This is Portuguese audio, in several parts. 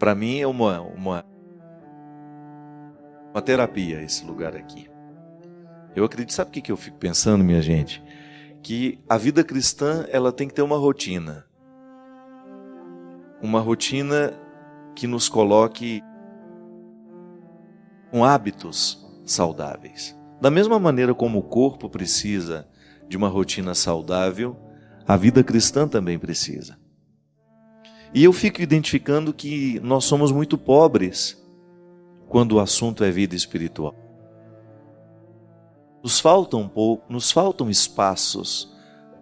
Para mim é uma terapia esse lugar aqui. Eu acredito, sabe o que eu fico pensando, minha gente? Que a vida cristã, ela tem que ter uma rotina. Uma rotina que nos coloque com hábitos saudáveis. Da mesma maneira como o corpo precisa de uma rotina saudável, a vida cristã também precisa. E eu fico identificando que nós somos muito pobres quando o assunto é vida espiritual. Nos faltam espaços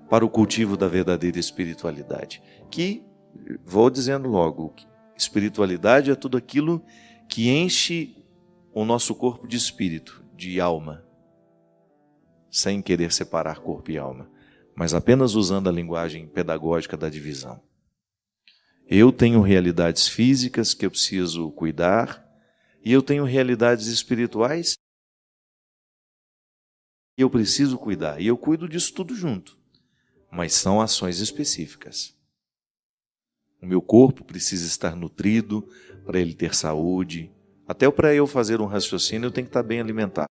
para o cultivo da verdadeira espiritualidade. Que, vou dizendo logo, espiritualidade é tudo aquilo que enche o nosso corpo de espírito, de alma, sem querer separar corpo e alma, mas apenas usando a linguagem pedagógica da divisão. Eu tenho realidades físicas que eu preciso cuidar, e eu tenho realidades espirituais que eu preciso cuidar, e eu cuido disso tudo junto, mas são ações específicas. O meu corpo precisa estar nutrido para ele ter saúde. Até para eu fazer um raciocínio, eu tenho que estar bem alimentado.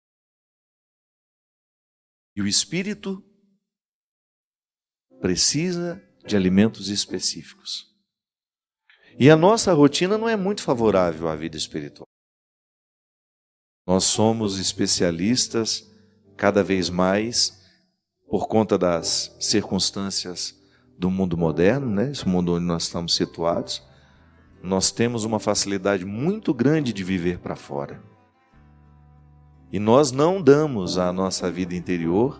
E o espírito precisa de alimentos específicos. E a nossa rotina não é muito favorável à vida espiritual. Nós somos especialistas cada vez mais por conta das circunstâncias do mundo moderno, né? Esse mundo onde nós estamos situados. Nós temos uma facilidade muito grande de viver para fora. E nós não damos à nossa vida interior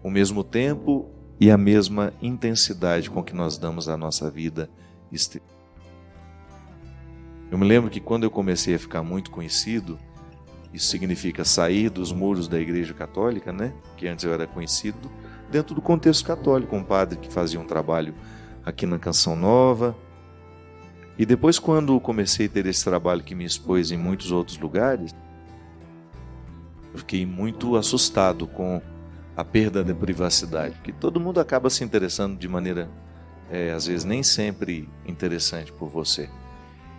o mesmo tempo e a mesma intensidade com que nós damos à nossa vida exterior. Eu me lembro que quando eu comecei a ficar muito conhecido, isso significa sair dos muros da Igreja Católica, né? Que antes eu era conhecido dentro do contexto católico, um padre que fazia um trabalho aqui na Canção Nova. E depois, quando comecei a ter esse trabalho que me expôs em muitos outros lugares, eu fiquei muito assustado com a perda da privacidade, porque todo mundo acaba se interessando de maneira, às vezes, nem sempre interessante por você.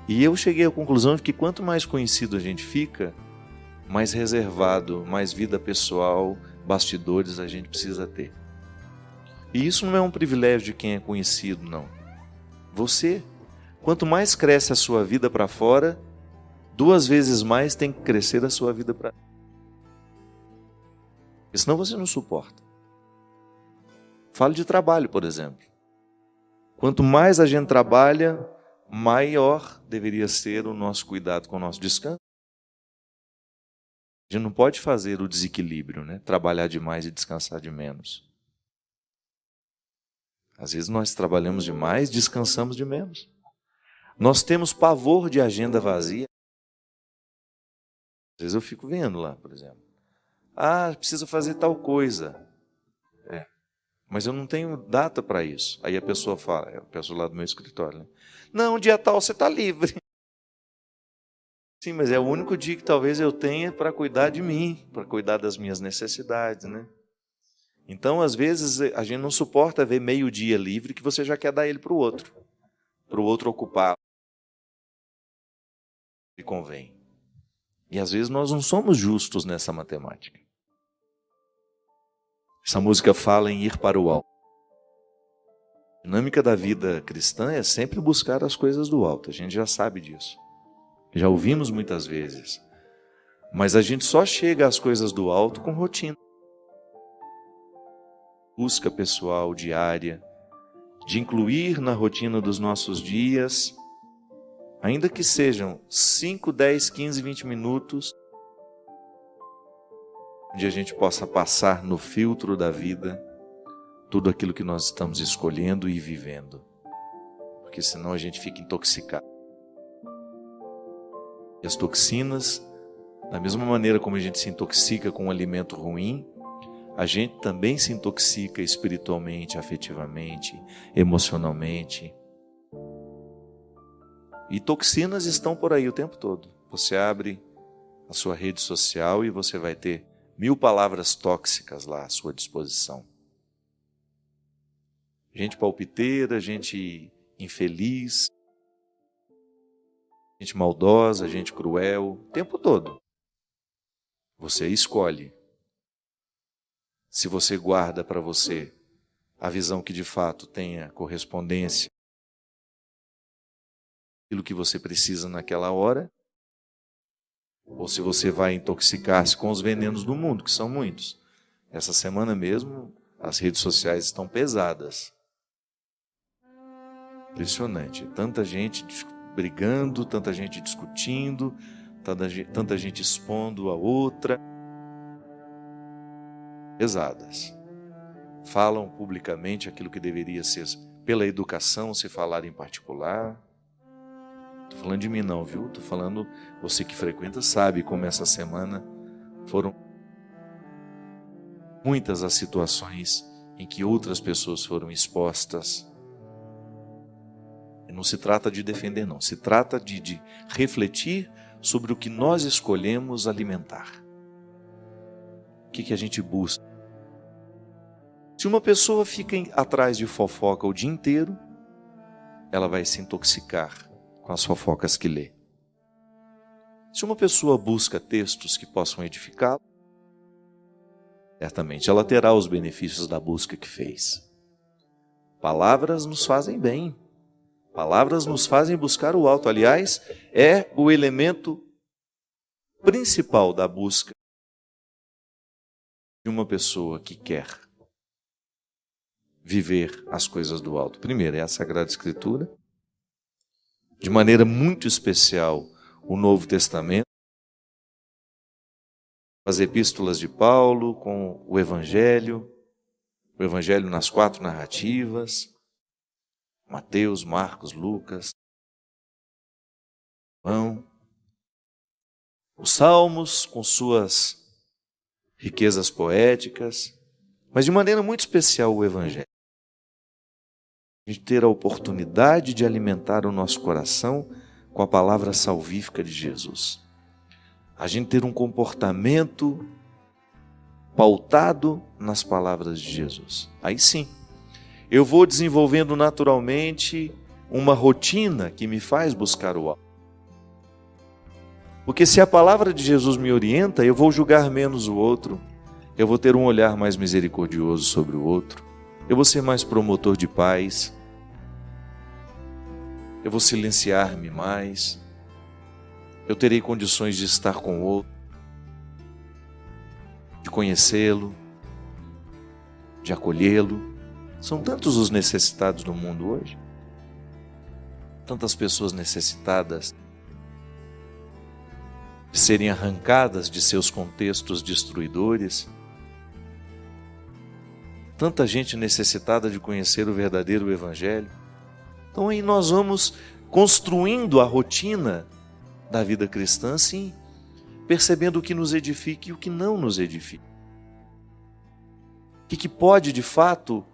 E eu cheguei à conclusão de que quanto mais conhecido a gente fica, mais reservado, mais vida pessoal, bastidores a gente precisa ter. E isso não é um privilégio de quem é conhecido, não. Você, quanto mais cresce a sua vida para fora, 2 vezes mais tem que crescer a sua vida para dentro. Porque senão você não suporta. Falo de trabalho, por exemplo. Quanto mais a gente trabalha, maior deveria ser o nosso cuidado com o nosso descanso. A gente não pode fazer o desequilíbrio, né? Trabalhar demais e descansar de menos. Às vezes nós trabalhamos demais, descansamos de menos. Nós temos pavor de agenda vazia. Às vezes eu fico vendo lá, por exemplo. Precisa fazer tal coisa. Mas eu não tenho data para isso. Aí a pessoa fala, a pessoa lá do meu escritório, né? Não, dia tal você está livre. Sim, mas é o único dia que talvez eu tenha para cuidar de mim, para cuidar das minhas necessidades, né? Então, às vezes, a gente não suporta ver meio-dia livre que você já quer dar ele para o outro ocupar. E convém. E às vezes nós não somos justos nessa matemática. Essa música fala em ir para o alto. A dinâmica da vida cristã é sempre buscar as coisas do alto, a gente já sabe disso. Já ouvimos muitas vezes. Mas a gente só chega às coisas do alto com rotina. Busca pessoal diária, de incluir na rotina dos nossos dias, ainda que sejam 5, 10, 15, 20 minutos, onde a gente possa passar no filtro da vida tudo aquilo que nós estamos escolhendo e vivendo. Porque senão a gente fica intoxicado. E as toxinas, da mesma maneira como a gente se intoxica com um alimento ruim, a gente também se intoxica espiritualmente, afetivamente, emocionalmente. E toxinas estão por aí o tempo todo. Você abre a sua rede social e você vai ter 1000 palavras tóxicas lá à sua disposição. Gente palpiteira, gente infeliz, gente maldosa, gente cruel, o tempo todo. Você escolhe. Se você guarda para você a visão que de fato tenha correspondência aquilo que você precisa naquela hora, ou se você vai intoxicar-se com os venenos do mundo, que são muitos. Essa semana mesmo, as redes sociais estão pesadas. Impressionante. Tanta gente brigando, tanta gente discutindo, tanta gente expondo a outra. Pesadas. Falam publicamente aquilo que deveria ser pela educação, se falar em particular. Estou falando de mim não, viu? Estou falando, você que frequenta sabe como essa semana foram muitas as situações em que outras pessoas foram expostas. E não se trata de defender, não. Se trata de refletir sobre o que nós escolhemos alimentar. O que a gente busca. Se uma pessoa fica atrás de fofoca o dia inteiro, ela vai se intoxicar com as fofocas que lê. Se uma pessoa busca textos que possam edificá-la, certamente ela terá os benefícios da busca que fez. Palavras nos fazem bem. Palavras nos fazem buscar o alto. Aliás, é o elemento principal da busca de uma pessoa que quer viver as coisas do alto. Primeiro é a Sagrada Escritura, de maneira muito especial o Novo Testamento, as epístolas de Paulo com o Evangelho nas 4 narrativas, Mateus, Marcos, Lucas, João, os Salmos com suas riquezas poéticas, mas de maneira muito especial o Evangelho. A gente ter a oportunidade de alimentar o nosso coração com a palavra salvífica de Jesus. A gente ter um comportamento pautado nas palavras de Jesus. Aí sim, eu vou desenvolvendo naturalmente uma rotina que me faz buscar o alto. Porque se a palavra de Jesus me orienta, eu vou julgar menos o outro, eu vou ter um olhar mais misericordioso sobre o outro, eu vou ser mais promotor de paz, eu vou silenciar-me mais, eu terei condições de estar com o outro, de conhecê-lo, de acolhê-lo. São tantos os necessitados no mundo hoje, tantas pessoas necessitadas de serem arrancadas de seus contextos destruidores, tanta gente necessitada de conhecer o verdadeiro Evangelho. Então aí nós vamos construindo a rotina da vida cristã, sim, percebendo o que nos edifica e o que não nos edifica. O que pode, de fato,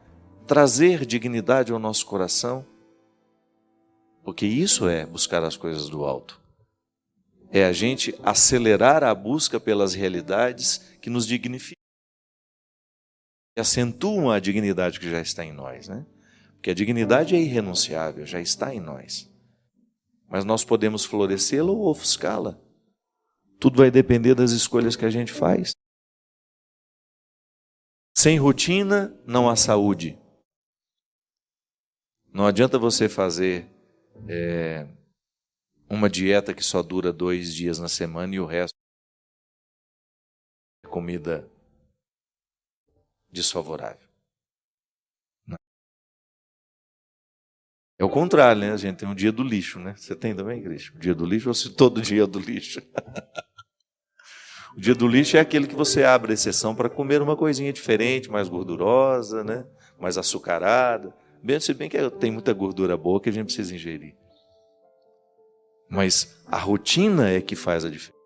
trazer dignidade ao nosso coração, porque isso é buscar as coisas do alto. É a gente acelerar a busca pelas realidades que nos dignificam, que acentuam a dignidade que já está em nós, né? Porque a dignidade é irrenunciável, já está em nós. Mas nós podemos florescê-la ou ofuscá-la. Tudo vai depender das escolhas que a gente faz. Sem rotina, não há saúde. Não adianta você fazer uma dieta que só dura 2 dias na semana e o resto é comida desfavorável. Não. É o contrário, né? A gente tem um dia do lixo, né? Você tem também, Cristo? O dia do lixo ou se todo dia é do lixo? O dia do lixo é aquele que você abre a exceção para comer uma coisinha diferente, mais gordurosa, né? Mais açucarada. Se bem que tem muita gordura boa que a gente precisa ingerir. Mas a rotina é que faz a diferença.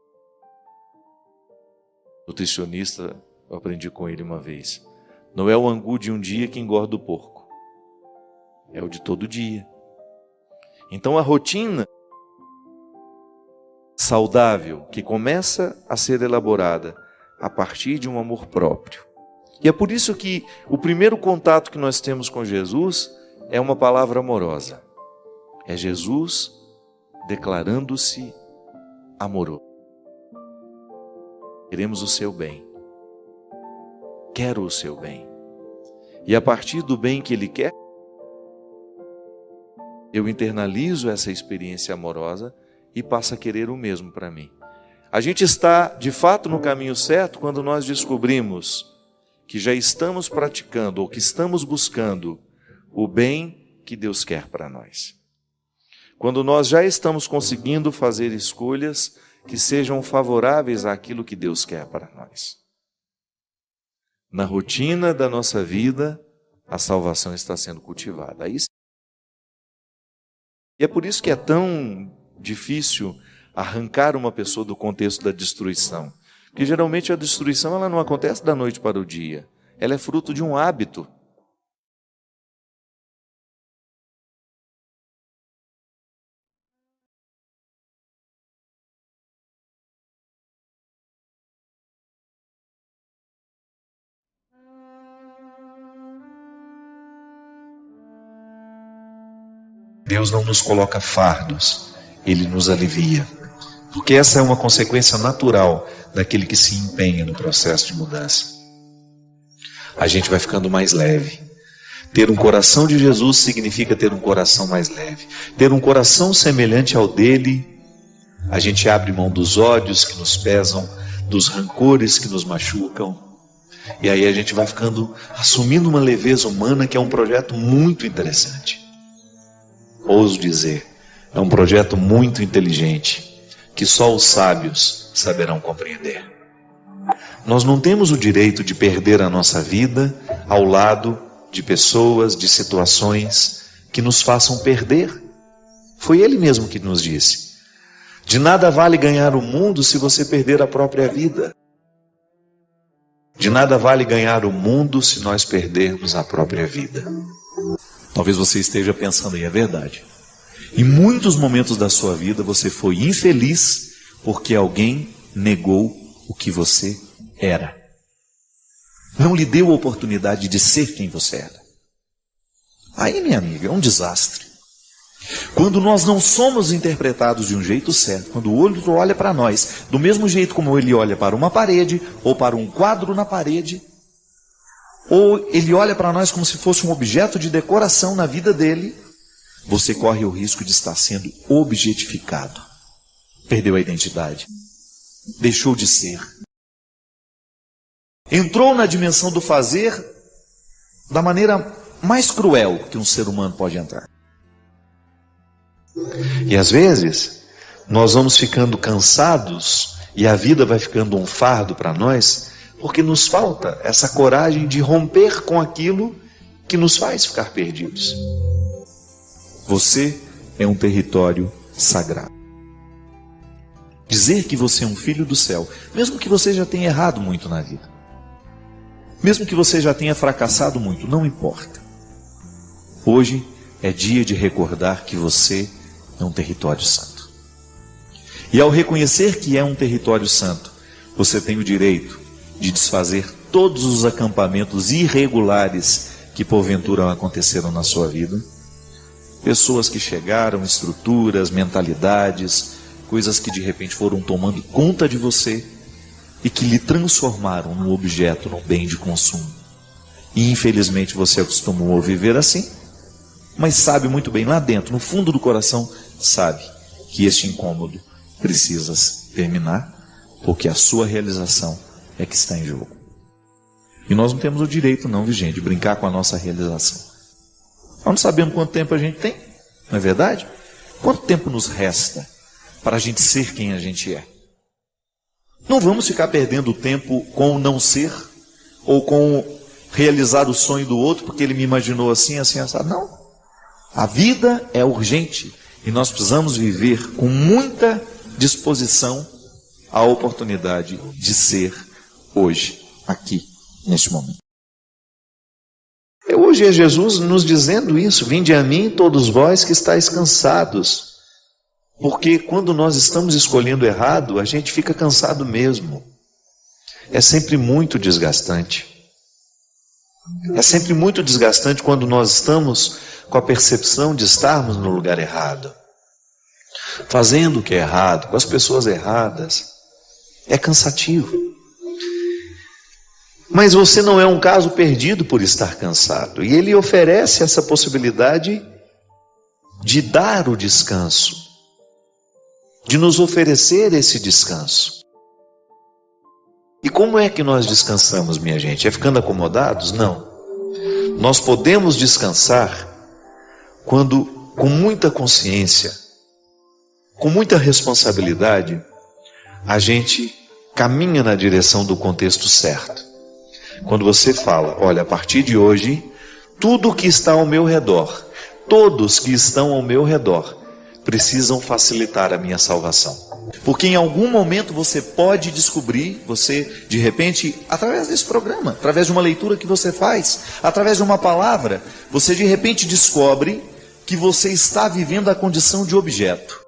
Nutricionista, eu aprendi com ele uma vez. Não é o angu de um dia que engorda o porco. É o de todo dia. Então a rotina saudável que começa a ser elaborada a partir de um amor próprio. E é por isso que o primeiro contato que nós temos com Jesus é uma palavra amorosa. É Jesus declarando-se amoroso. Queremos o seu bem. Quero o seu bem. E a partir do bem que Ele quer, eu internalizo essa experiência amorosa e passo a querer o mesmo para mim. A gente está, de fato, no caminho certo quando nós descobrimos que já estamos praticando ou que estamos buscando o bem que Deus quer para nós. Quando nós já estamos conseguindo fazer escolhas que sejam favoráveis àquilo que Deus quer para nós. Na rotina da nossa vida, a salvação está sendo cultivada. E é por isso que é tão difícil arrancar uma pessoa do contexto da destruição. Porque geralmente a destruição ela não acontece da noite para o dia. Ela é fruto de um hábito. Deus não nos coloca fardos, Ele nos alivia. Porque essa é uma consequência natural daquele que se empenha no processo de mudança. A gente vai ficando mais leve. Ter um coração de Jesus significa ter um coração mais leve. Ter um coração semelhante ao dele, a gente abre mão dos ódios que nos pesam, dos rancores que nos machucam. E aí a gente vai ficando, assumindo uma leveza humana que é um projeto muito interessante. Ouso dizer, é um projeto muito inteligente, que só os sábios saberão compreender. Nós não temos o direito de perder a nossa vida ao lado de pessoas, de situações que nos façam perder. Foi Ele mesmo que nos disse: de nada vale ganhar o mundo se você perder a própria vida. De nada vale ganhar o mundo se nós perdermos a própria vida. Talvez você esteja pensando, e é verdade. Em muitos momentos da sua vida você foi infeliz porque alguém negou o que você era. Não lhe deu a oportunidade de ser quem você era. Aí, minha amiga, é um desastre. Quando nós não somos interpretados de um jeito certo, quando o outro olha para nós, do mesmo jeito como ele olha para uma parede, ou para um quadro na parede, ou ele olha para nós como se fosse um objeto de decoração na vida dele, você corre o risco de estar sendo objetificado. Perdeu a identidade. Deixou de ser. Entrou na dimensão do fazer da maneira mais cruel que um ser humano pode entrar. E às vezes, nós vamos ficando cansados e a vida vai ficando um fardo para nós, porque nos falta essa coragem de romper com aquilo que nos faz ficar perdidos. Você é um território sagrado. Dizer que você é um filho do céu, mesmo que você já tenha errado muito na vida, mesmo que você já tenha fracassado muito, não importa. Hoje é dia de recordar que você é um território santo. E ao reconhecer que é um território santo, você tem o direito de desfazer todos os acampamentos irregulares que porventura aconteceram na sua vida. Pessoas que chegaram, estruturas, mentalidades, coisas que de repente foram tomando conta de você e que lhe transformaram num objeto, num bem de consumo. E infelizmente você acostumou a viver assim, mas sabe muito bem lá dentro, no fundo do coração, sabe que este incômodo precisa terminar, porque a sua realização é que está em jogo. E nós não temos o direito não, gente, de brincar com a nossa realização. Nós não sabemos quanto tempo a gente tem, não é verdade? Quanto tempo nos resta para a gente ser quem a gente é? Não vamos ficar perdendo tempo com o não ser, ou com realizar o sonho do outro, porque ele me imaginou assim, assim, assim. Não. A vida é urgente e nós precisamos viver com muita disposição a oportunidade de ser hoje, aqui, neste momento. Hoje é Jesus nos dizendo isso: vinde a mim todos vós que estáis cansados. Porque quando nós estamos escolhendo errado, a gente fica cansado mesmo. É sempre muito desgastante. É sempre muito desgastante quando nós estamos com a percepção de estarmos no lugar errado. fazendo o que é errado, com as pessoas erradas. É cansativo. Mas você não é um caso perdido por estar cansado. E ele oferece essa possibilidade de dar o descanso, de nos oferecer esse descanso. E como é que nós descansamos, minha gente? É ficando acomodados? Não. Nós podemos descansar quando, com muita consciência, com muita responsabilidade, a gente caminha na direção do contexto certo. Quando você fala, olha, a partir de hoje, tudo que está ao meu redor, todos que estão ao meu redor, precisam facilitar a minha salvação. Porque em algum momento você pode descobrir, você de repente, através desse programa, através de uma leitura que você faz, através de uma palavra, você de repente descobre que você está vivendo a condição de objeto.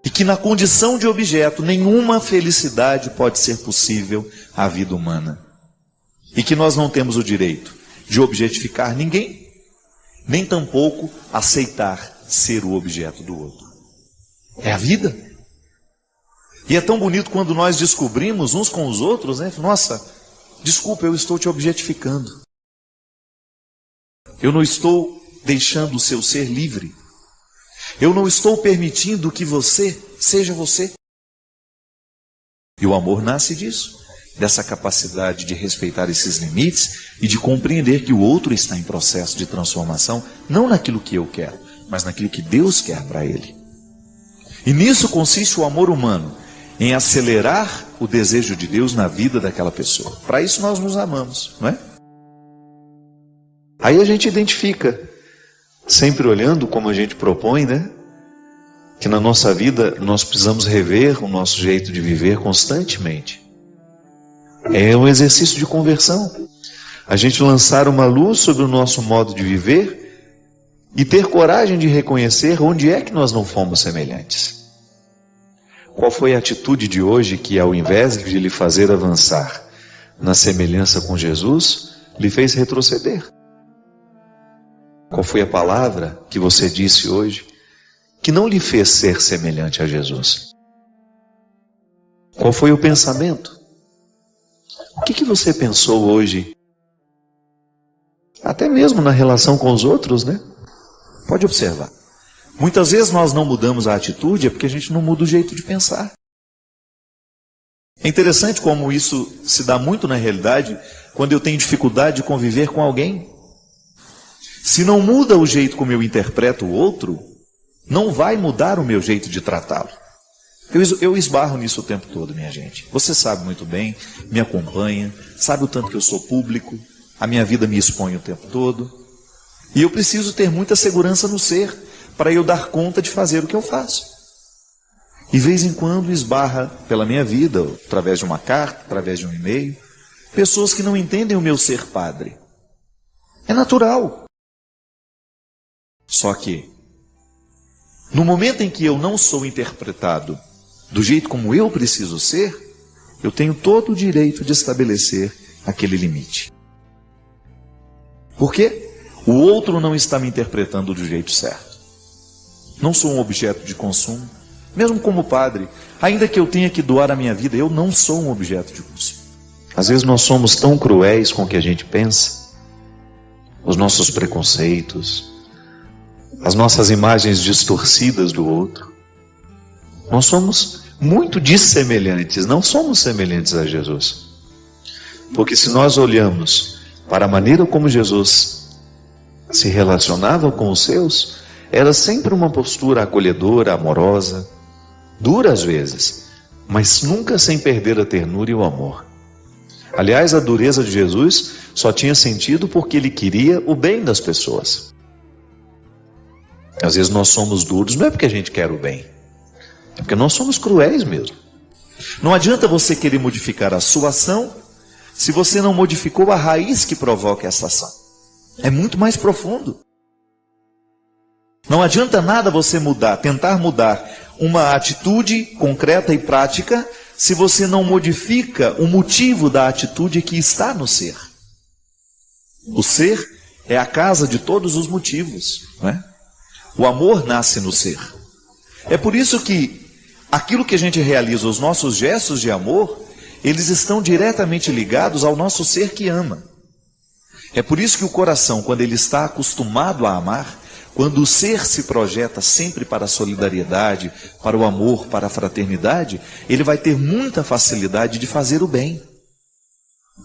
E que na condição de objeto nenhuma felicidade pode ser possível à vida humana. E que nós não temos o direito de objetificar ninguém, nem tampouco aceitar ser o objeto do outro. É a vida. E é tão bonito quando nós descobrimos uns com os outros, né? Nossa, desculpa, eu estou te objetificando. Eu não estou deixando o seu ser livre. Eu não estou permitindo que você seja você. E o amor nasce disso, dessa capacidade de respeitar esses limites e de compreender que o outro está em processo de transformação, não naquilo que eu quero, mas naquilo que Deus quer para ele. E nisso consiste o amor humano, em acelerar o desejo de Deus na vida daquela pessoa. Para isso nós nos amamos, não é? Aí a gente identifica, sempre olhando como a gente propõe, né? Que na nossa vida nós precisamos rever o nosso jeito de viver constantemente. É um exercício de conversão. A gente lançar uma luz sobre o nosso modo de viver e ter coragem de reconhecer onde é que nós não fomos semelhantes. Qual foi a atitude de hoje que, ao invés de lhe fazer avançar na semelhança com Jesus, lhe fez retroceder? Qual foi a palavra que você disse hoje que não lhe fez ser semelhante a Jesus? Qual foi o pensamento? O que você pensou hoje? Até mesmo na relação com os outros, né? Pode observar. Muitas vezes nós não mudamos a atitude, é porque a gente não muda o jeito de pensar. É interessante como isso se dá muito na realidade, quando eu tenho dificuldade de conviver com alguém. Se não muda o jeito como eu interpreto o outro, não vai mudar o meu jeito de tratá-lo. Eu esbarro nisso o tempo todo, minha gente. Você sabe muito bem, me acompanha, sabe o tanto que eu sou público, a minha vida me expõe o tempo todo. E eu preciso ter muita segurança no ser, para eu dar conta de fazer o que eu faço. E de vez em quando esbarra pela minha vida, através de uma carta, através de um e-mail, pessoas que não entendem o meu ser padre. É natural. Só que, no momento em que eu não sou interpretado do jeito como eu preciso ser, eu tenho todo o direito de estabelecer aquele limite. Por quê? O outro não está me interpretando do jeito certo. Não sou um objeto de consumo. Mesmo como padre, ainda que eu tenha que doar a minha vida, eu não sou um objeto de consumo. Às vezes nós somos tão cruéis com o que a gente pensa, os nossos preconceitos, as nossas imagens distorcidas do outro. Nós somos muito dissemelhantes, não somos semelhantes a Jesus. Porque se nós olhamos para a maneira como Jesus se relacionava com os seus, era sempre uma postura acolhedora, amorosa, dura às vezes, mas nunca sem perder a ternura e o amor. Aliás, a dureza de Jesus só tinha sentido porque ele queria o bem das pessoas. Às vezes nós somos duros, não é porque a gente quer o bem, é porque nós somos cruéis mesmo. Não adianta você querer modificar a sua ação se você não modificou a raiz que provoca essa ação. É muito mais profundo. Não adianta nada você tentar mudar uma atitude concreta e prática, se você não modifica o motivo da atitude que está no ser. O ser é a casa de todos os motivos, não é? O amor nasce no ser. É por isso que aquilo que a gente realiza, os nossos gestos de amor, eles estão diretamente ligados ao nosso ser que ama. É por isso que o coração, quando ele está acostumado a amar, quando o ser se projeta sempre para a solidariedade, para o amor, para a fraternidade, ele vai ter muita facilidade de fazer o bem.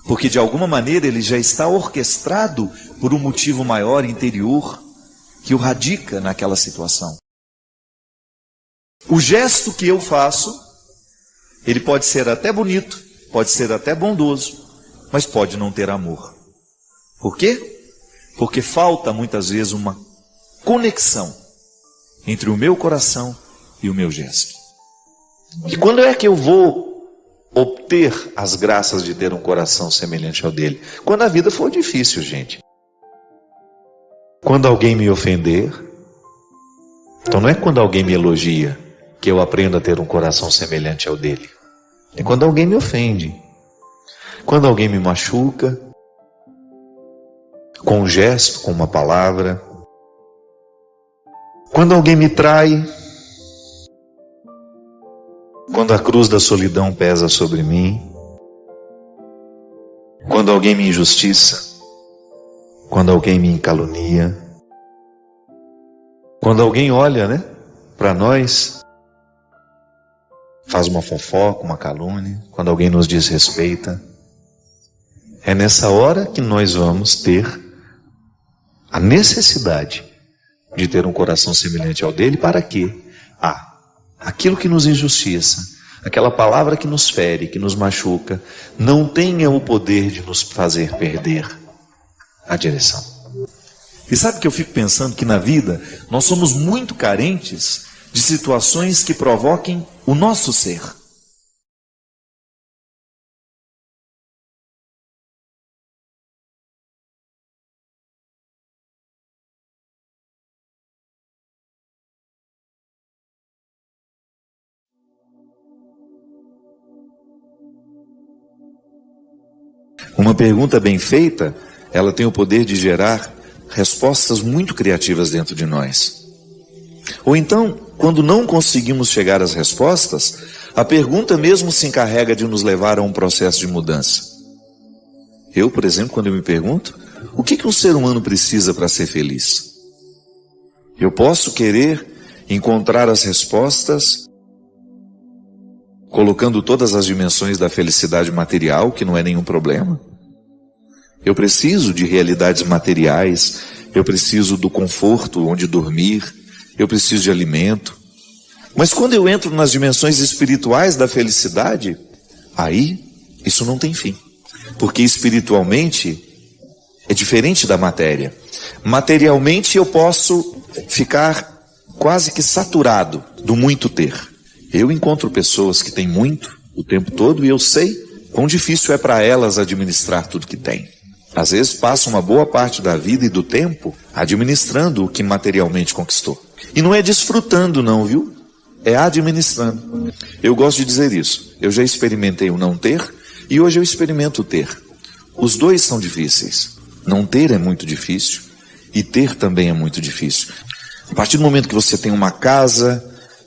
Porque de alguma maneira ele já está orquestrado por um motivo maior interior que o radica naquela situação. O gesto que eu faço, ele pode ser até bonito, pode ser até bondoso, mas pode não ter amor. Por quê? Porque falta muitas vezes uma conexão entre o meu coração e o meu gesto. E quando é que eu vou obter as graças de ter um coração semelhante ao dele? Quando a vida for difícil, gente. Quando alguém me ofender. Então não é quando alguém me elogia que eu aprendo a ter um coração semelhante ao dele. É quando alguém me ofende. Quando alguém me machuca. Com um gesto, com uma palavra. Quando alguém me trai. Quando a cruz da solidão pesa sobre mim. Quando alguém me injustiça. Quando alguém me calunia. Quando alguém olha, para nós, faz uma fofoca, uma calúnia. Quando alguém nos desrespeita. É nessa hora que nós vamos ter a necessidade de ter um coração semelhante ao dele. Para quê? Aquilo que nos injustiça, aquela palavra que nos fere, que nos machuca, não tenha o poder de nos fazer perder a direção. E sabe que eu fico pensando que na vida nós somos muito carentes de situações que provoquem o nosso ser. Uma pergunta bem feita, ela tem o poder de gerar respostas muito criativas dentro de nós. Ou então, quando não conseguimos chegar às respostas, a pergunta mesmo se encarrega de nos levar a um processo de mudança. Eu, por exemplo, quando eu me pergunto, o que um ser humano precisa para ser feliz? Eu posso querer encontrar as respostas colocando todas as dimensões da felicidade material, que não é nenhum problema. Eu preciso de realidades materiais, eu preciso do conforto onde dormir, eu preciso de alimento. Mas quando eu entro nas dimensões espirituais da felicidade, aí isso não tem fim. Porque espiritualmente é diferente da matéria. Materialmente eu posso ficar quase que saturado do muito ter. Eu encontro pessoas que têm muito o tempo todo e eu sei quão difícil é para elas administrar tudo que têm. Às vezes passa uma boa parte da vida e do tempo administrando o que materialmente conquistou. E não é desfrutando não, viu? É administrando. Eu gosto de dizer isso. Eu já experimentei o não ter e hoje eu experimento o ter. Os dois são difíceis. Não ter é muito difícil e ter também é muito difícil. A partir do momento que você tem uma casa,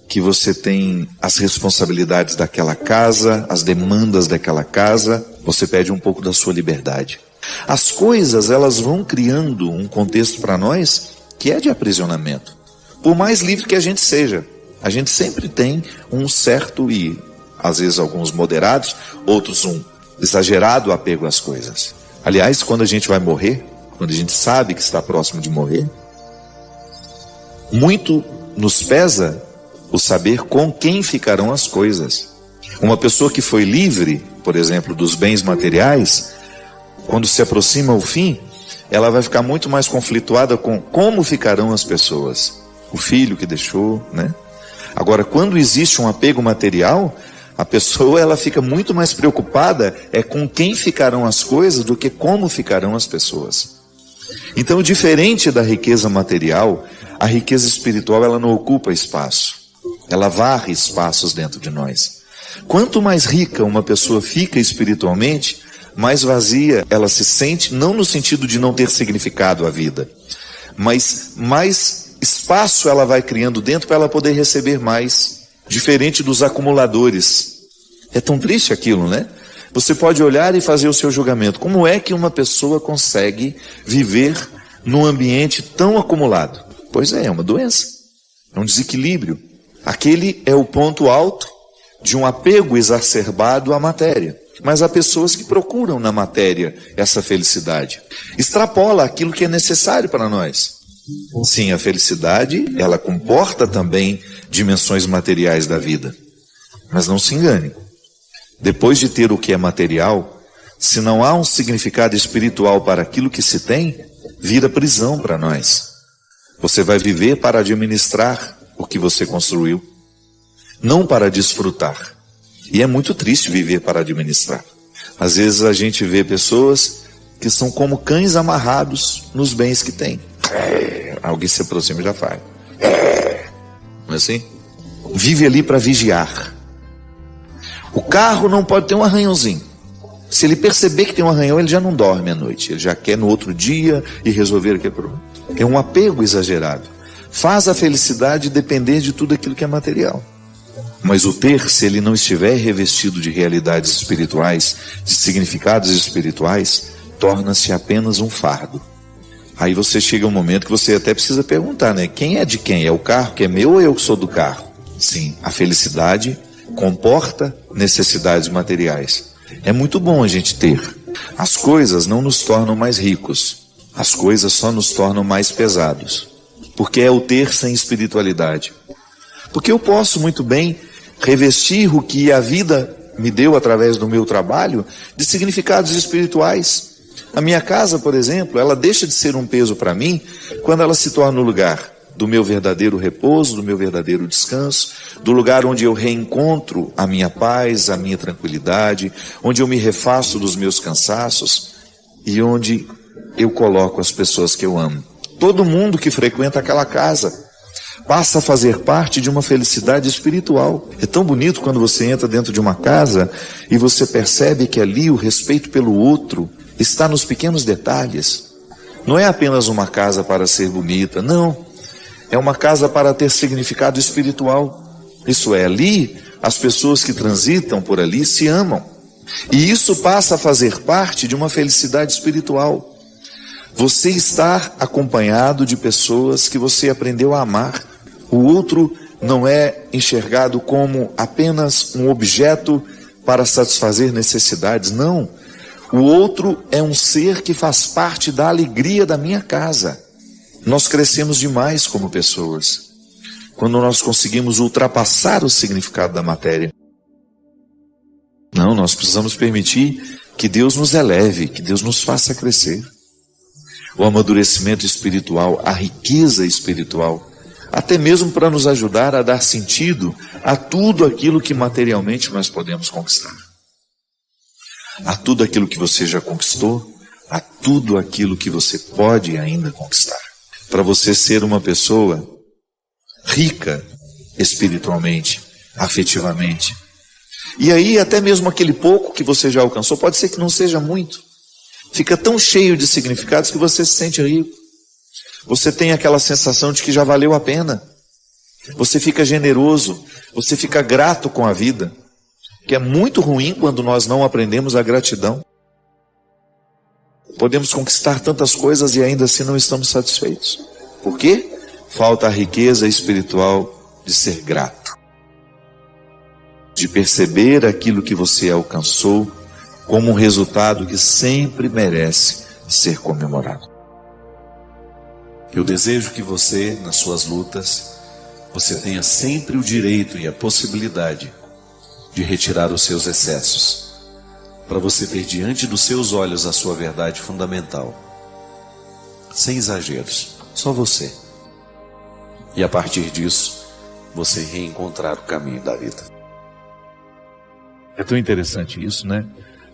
que você tem as responsabilidades daquela casa, as demandas daquela casa, você perde um pouco da sua liberdade. As coisas, elas vão criando um contexto para nós que é de aprisionamento. Por mais livre que a gente seja, a gente sempre tem um certo e, às vezes, alguns moderados, outros um exagerado apego às coisas. Aliás, quando a gente vai morrer, quando a gente sabe que está próximo de morrer, muito nos pesa o saber com quem ficarão as coisas. Uma pessoa que foi livre, por exemplo, dos bens materiais, quando se aproxima o fim, ela vai ficar muito mais conflituada com como ficarão as pessoas. O filho que deixou, Agora, quando existe um apego material, a pessoa ela fica muito mais preocupada com quem ficarão as coisas do que como ficarão as pessoas. Então, diferente da riqueza material, a riqueza espiritual ela não ocupa espaço. Ela varre espaços dentro de nós. Quanto mais rica uma pessoa fica espiritualmente, mais vazia ela se sente, não no sentido de não ter significado a vida, mas mais espaço ela vai criando dentro para ela poder receber mais, diferente dos acumuladores. É tão triste aquilo, né? Você pode olhar e fazer o seu julgamento. Como é que uma pessoa consegue viver num ambiente tão acumulado? Pois é uma doença, é um desequilíbrio. Aquele é o ponto alto de um apego exacerbado à matéria. Mas há pessoas que procuram na matéria essa felicidade. Extrapola aquilo que é necessário para nós. Sim, a felicidade, ela comporta também dimensões materiais da vida. Mas não se engane. Depois de ter o que é material, se não há um significado espiritual para aquilo que se tem, vira prisão para nós. Você vai viver para administrar o que você construiu, não para desfrutar. E é muito triste viver para administrar. Às vezes a gente vê pessoas que são como cães amarrados nos bens que têm. Alguém se aproxima e já faz. Não é assim? Vive ali para vigiar. O carro não pode ter um arranhãozinho. Se ele perceber que tem um arranhão, ele já não dorme à noite. Ele já quer no outro dia e resolver aquele problema. É um apego exagerado. Faz a felicidade depender de tudo aquilo que é material. Mas o ter, se ele não estiver revestido de realidades espirituais, de significados espirituais, torna-se apenas um fardo. Aí você chega um momento que você até precisa perguntar, né? Quem é de quem? É o carro que é meu ou eu que sou do carro? Sim, a felicidade comporta necessidades materiais. É muito bom a gente ter. As coisas não nos tornam mais ricos. As coisas só nos tornam mais pesados. Porque é o ter sem espiritualidade. Porque eu posso muito bem revestir o que a vida me deu através do meu trabalho de significados espirituais. A minha casa, por exemplo, ela deixa de ser um peso para mim quando ela se torna o lugar do meu verdadeiro repouso, do meu verdadeiro descanso, do lugar onde eu reencontro a minha paz, a minha tranquilidade, onde eu me refaço dos meus cansaços e onde eu coloco as pessoas que eu amo. Todo mundo que frequenta aquela casa passa a fazer parte de uma felicidade espiritual. É tão bonito quando você entra dentro de uma casa e você percebe que ali o respeito pelo outro está nos pequenos detalhes. Não é apenas uma casa para ser bonita, não. É uma casa para ter significado espiritual. Isso é, ali as pessoas que transitam por ali se amam. E isso passa a fazer parte de uma felicidade espiritual. Você estar acompanhado de pessoas que você aprendeu a amar. O outro não é enxergado como apenas um objeto para satisfazer necessidades, não. O outro é um ser que faz parte da alegria da minha casa. Nós crescemos demais como pessoas, quando nós conseguimos ultrapassar o significado da matéria. Não, nós precisamos permitir que Deus nos eleve, que Deus nos faça crescer. O amadurecimento espiritual, a riqueza espiritual, até mesmo para nos ajudar a dar sentido a tudo aquilo que materialmente nós podemos conquistar. A tudo aquilo que você já conquistou, a tudo aquilo que você pode ainda conquistar. Para você ser uma pessoa rica espiritualmente, afetivamente. E aí até mesmo aquele pouco que você já alcançou, pode ser que não seja muito. Fica tão cheio de significados que você se sente rico. Você tem aquela sensação de que já valeu a pena. Você fica generoso, você fica grato com a vida. Que é muito ruim quando nós não aprendemos a gratidão. Podemos conquistar tantas coisas e ainda assim não estamos satisfeitos. Por quê? Falta a riqueza espiritual de ser grato. De perceber aquilo que você alcançou como um resultado que sempre merece ser comemorado. Eu desejo que você, nas suas lutas, você tenha sempre o direito e a possibilidade de retirar os seus excessos, para você ter diante dos seus olhos a sua verdade fundamental, sem exageros, só você. E a partir disso, você reencontrar o caminho da vida. É tão interessante isso, né?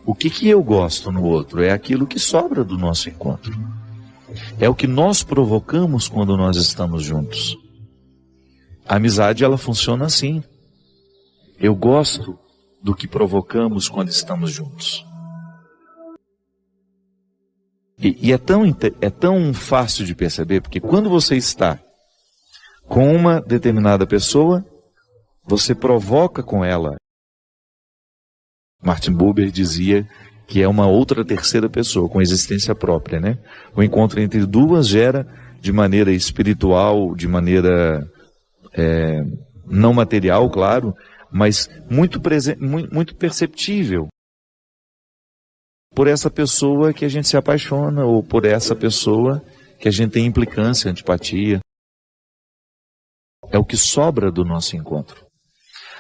O que eu gosto no outro é aquilo que sobra do nosso encontro. É o que nós provocamos quando nós estamos juntos. A amizade, ela funciona assim. Eu gosto do que provocamos quando estamos juntos. E é tão fácil de perceber, porque quando você está Com uma determinada pessoa, você provoca com ela. Martin Buber dizia que é uma outra terceira pessoa, com existência própria, né? O encontro entre duas gera, de maneira espiritual, de maneira não material, claro, mas muito perceptível, por essa pessoa que a gente se apaixona, ou por essa pessoa que a gente tem implicância, antipatia. É o que sobra do nosso encontro.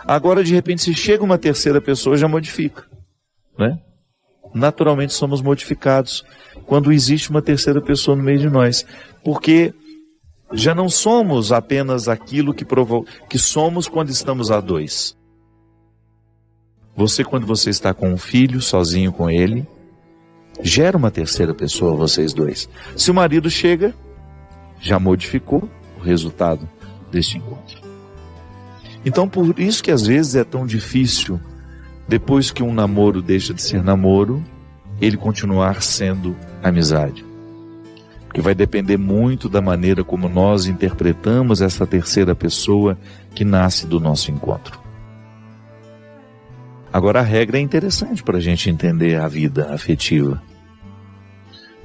Agora, de repente, se chega uma terceira pessoa, já modifica, né? Naturalmente somos modificados quando existe uma terceira pessoa no meio de nós, porque já não somos apenas aquilo que somos quando estamos a dois. Você, quando você está com um filho, sozinho com ele, gera uma terceira pessoa, vocês dois. Se o marido chega, já modificou o resultado deste encontro. Então, por isso que às vezes é tão difícil, depois que um namoro deixa de ser namoro, ele continuar sendo amizade. Porque vai depender muito da maneira como nós interpretamos essa terceira pessoa que nasce do nosso encontro. Agora, a regra é interessante para a gente entender a vida afetiva.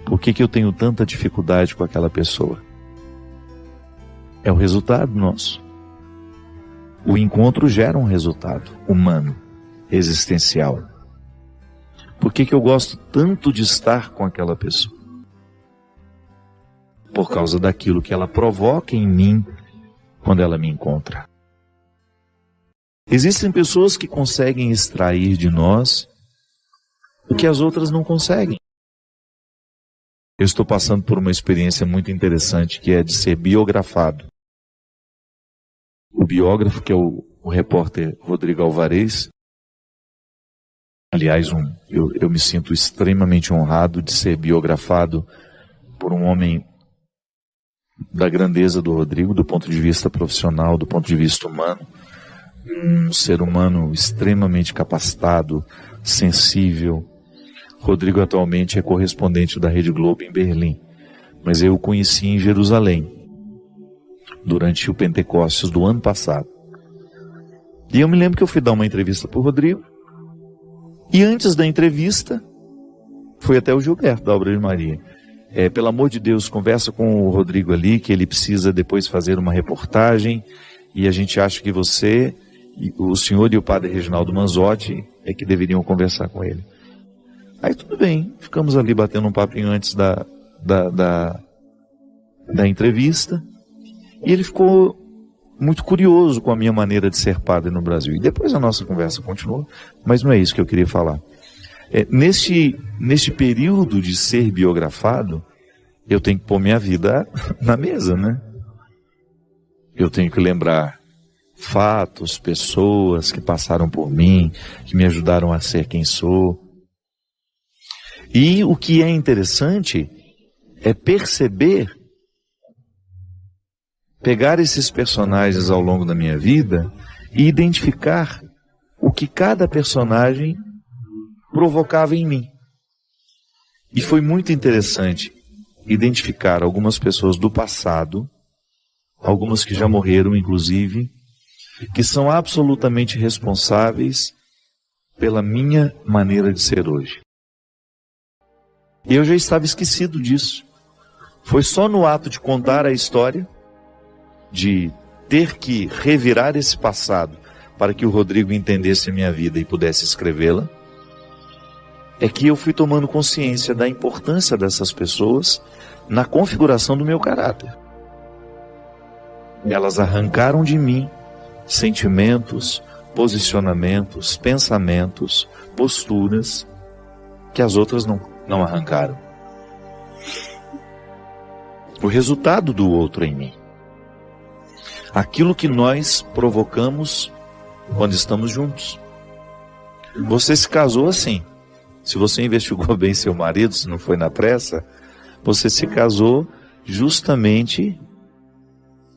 Por que eu tenho tanta dificuldade com aquela pessoa? É o resultado nosso. O encontro gera um resultado humano, existencial. Por que eu gosto tanto de estar com aquela pessoa? Por causa daquilo que ela provoca em mim quando ela me encontra. Existem pessoas que conseguem extrair de nós o que as outras não conseguem. Eu estou passando por uma experiência muito interessante, que é de ser biografado. O biógrafo, que é o repórter Rodrigo Alvarez, aliás, eu me sinto extremamente honrado de ser biografado por um homem da grandeza do Rodrigo, do ponto de vista profissional, do ponto de vista humano. Um ser humano extremamente capacitado, sensível. Rodrigo atualmente é correspondente da Rede Globo em Berlim, mas eu o conheci em Jerusalém, durante o Pentecostes do ano passado. E eu me lembro que eu fui dar uma entrevista para o Rodrigo, e antes da entrevista, fui até o Gilberto, da Obra de Maria. Pelo amor de Deus, conversa com o Rodrigo ali, que ele precisa depois fazer uma reportagem, e a gente acha que você, o senhor e o padre Reginaldo Manzotti é que deveriam conversar com ele. Aí tudo bem, ficamos ali batendo um papinho antes da entrevista, e ele ficou muito curioso com a minha maneira de ser padre no Brasil. E depois a nossa conversa continuou, mas não é isso que eu queria falar. Neste período de ser biografado, eu tenho que pôr minha vida na mesa, né? Eu tenho que lembrar fatos, pessoas que passaram por mim, que me ajudaram a ser quem sou. E o que é interessante é perceber, pegar esses personagens ao longo da minha vida e identificar o que cada personagem provocava em mim. E foi muito interessante identificar algumas pessoas do passado, algumas que já morreram inclusive, que são absolutamente responsáveis pela minha maneira de ser hoje. E eu já estava esquecido disso. Foi só no ato de contar a história, de ter que revirar esse passado para que o Rodrigo entendesse a minha vida e pudesse escrevê-la, é que eu fui tomando consciência da importância dessas pessoas na configuração do meu caráter. Elas arrancaram de mim sentimentos, posicionamentos, pensamentos, posturas que as outras não arrancaram. O resultado do outro em mim. Aquilo que nós provocamos quando estamos juntos. Você se casou assim. Se você investigou bem seu marido, se não foi na pressa, você se casou justamente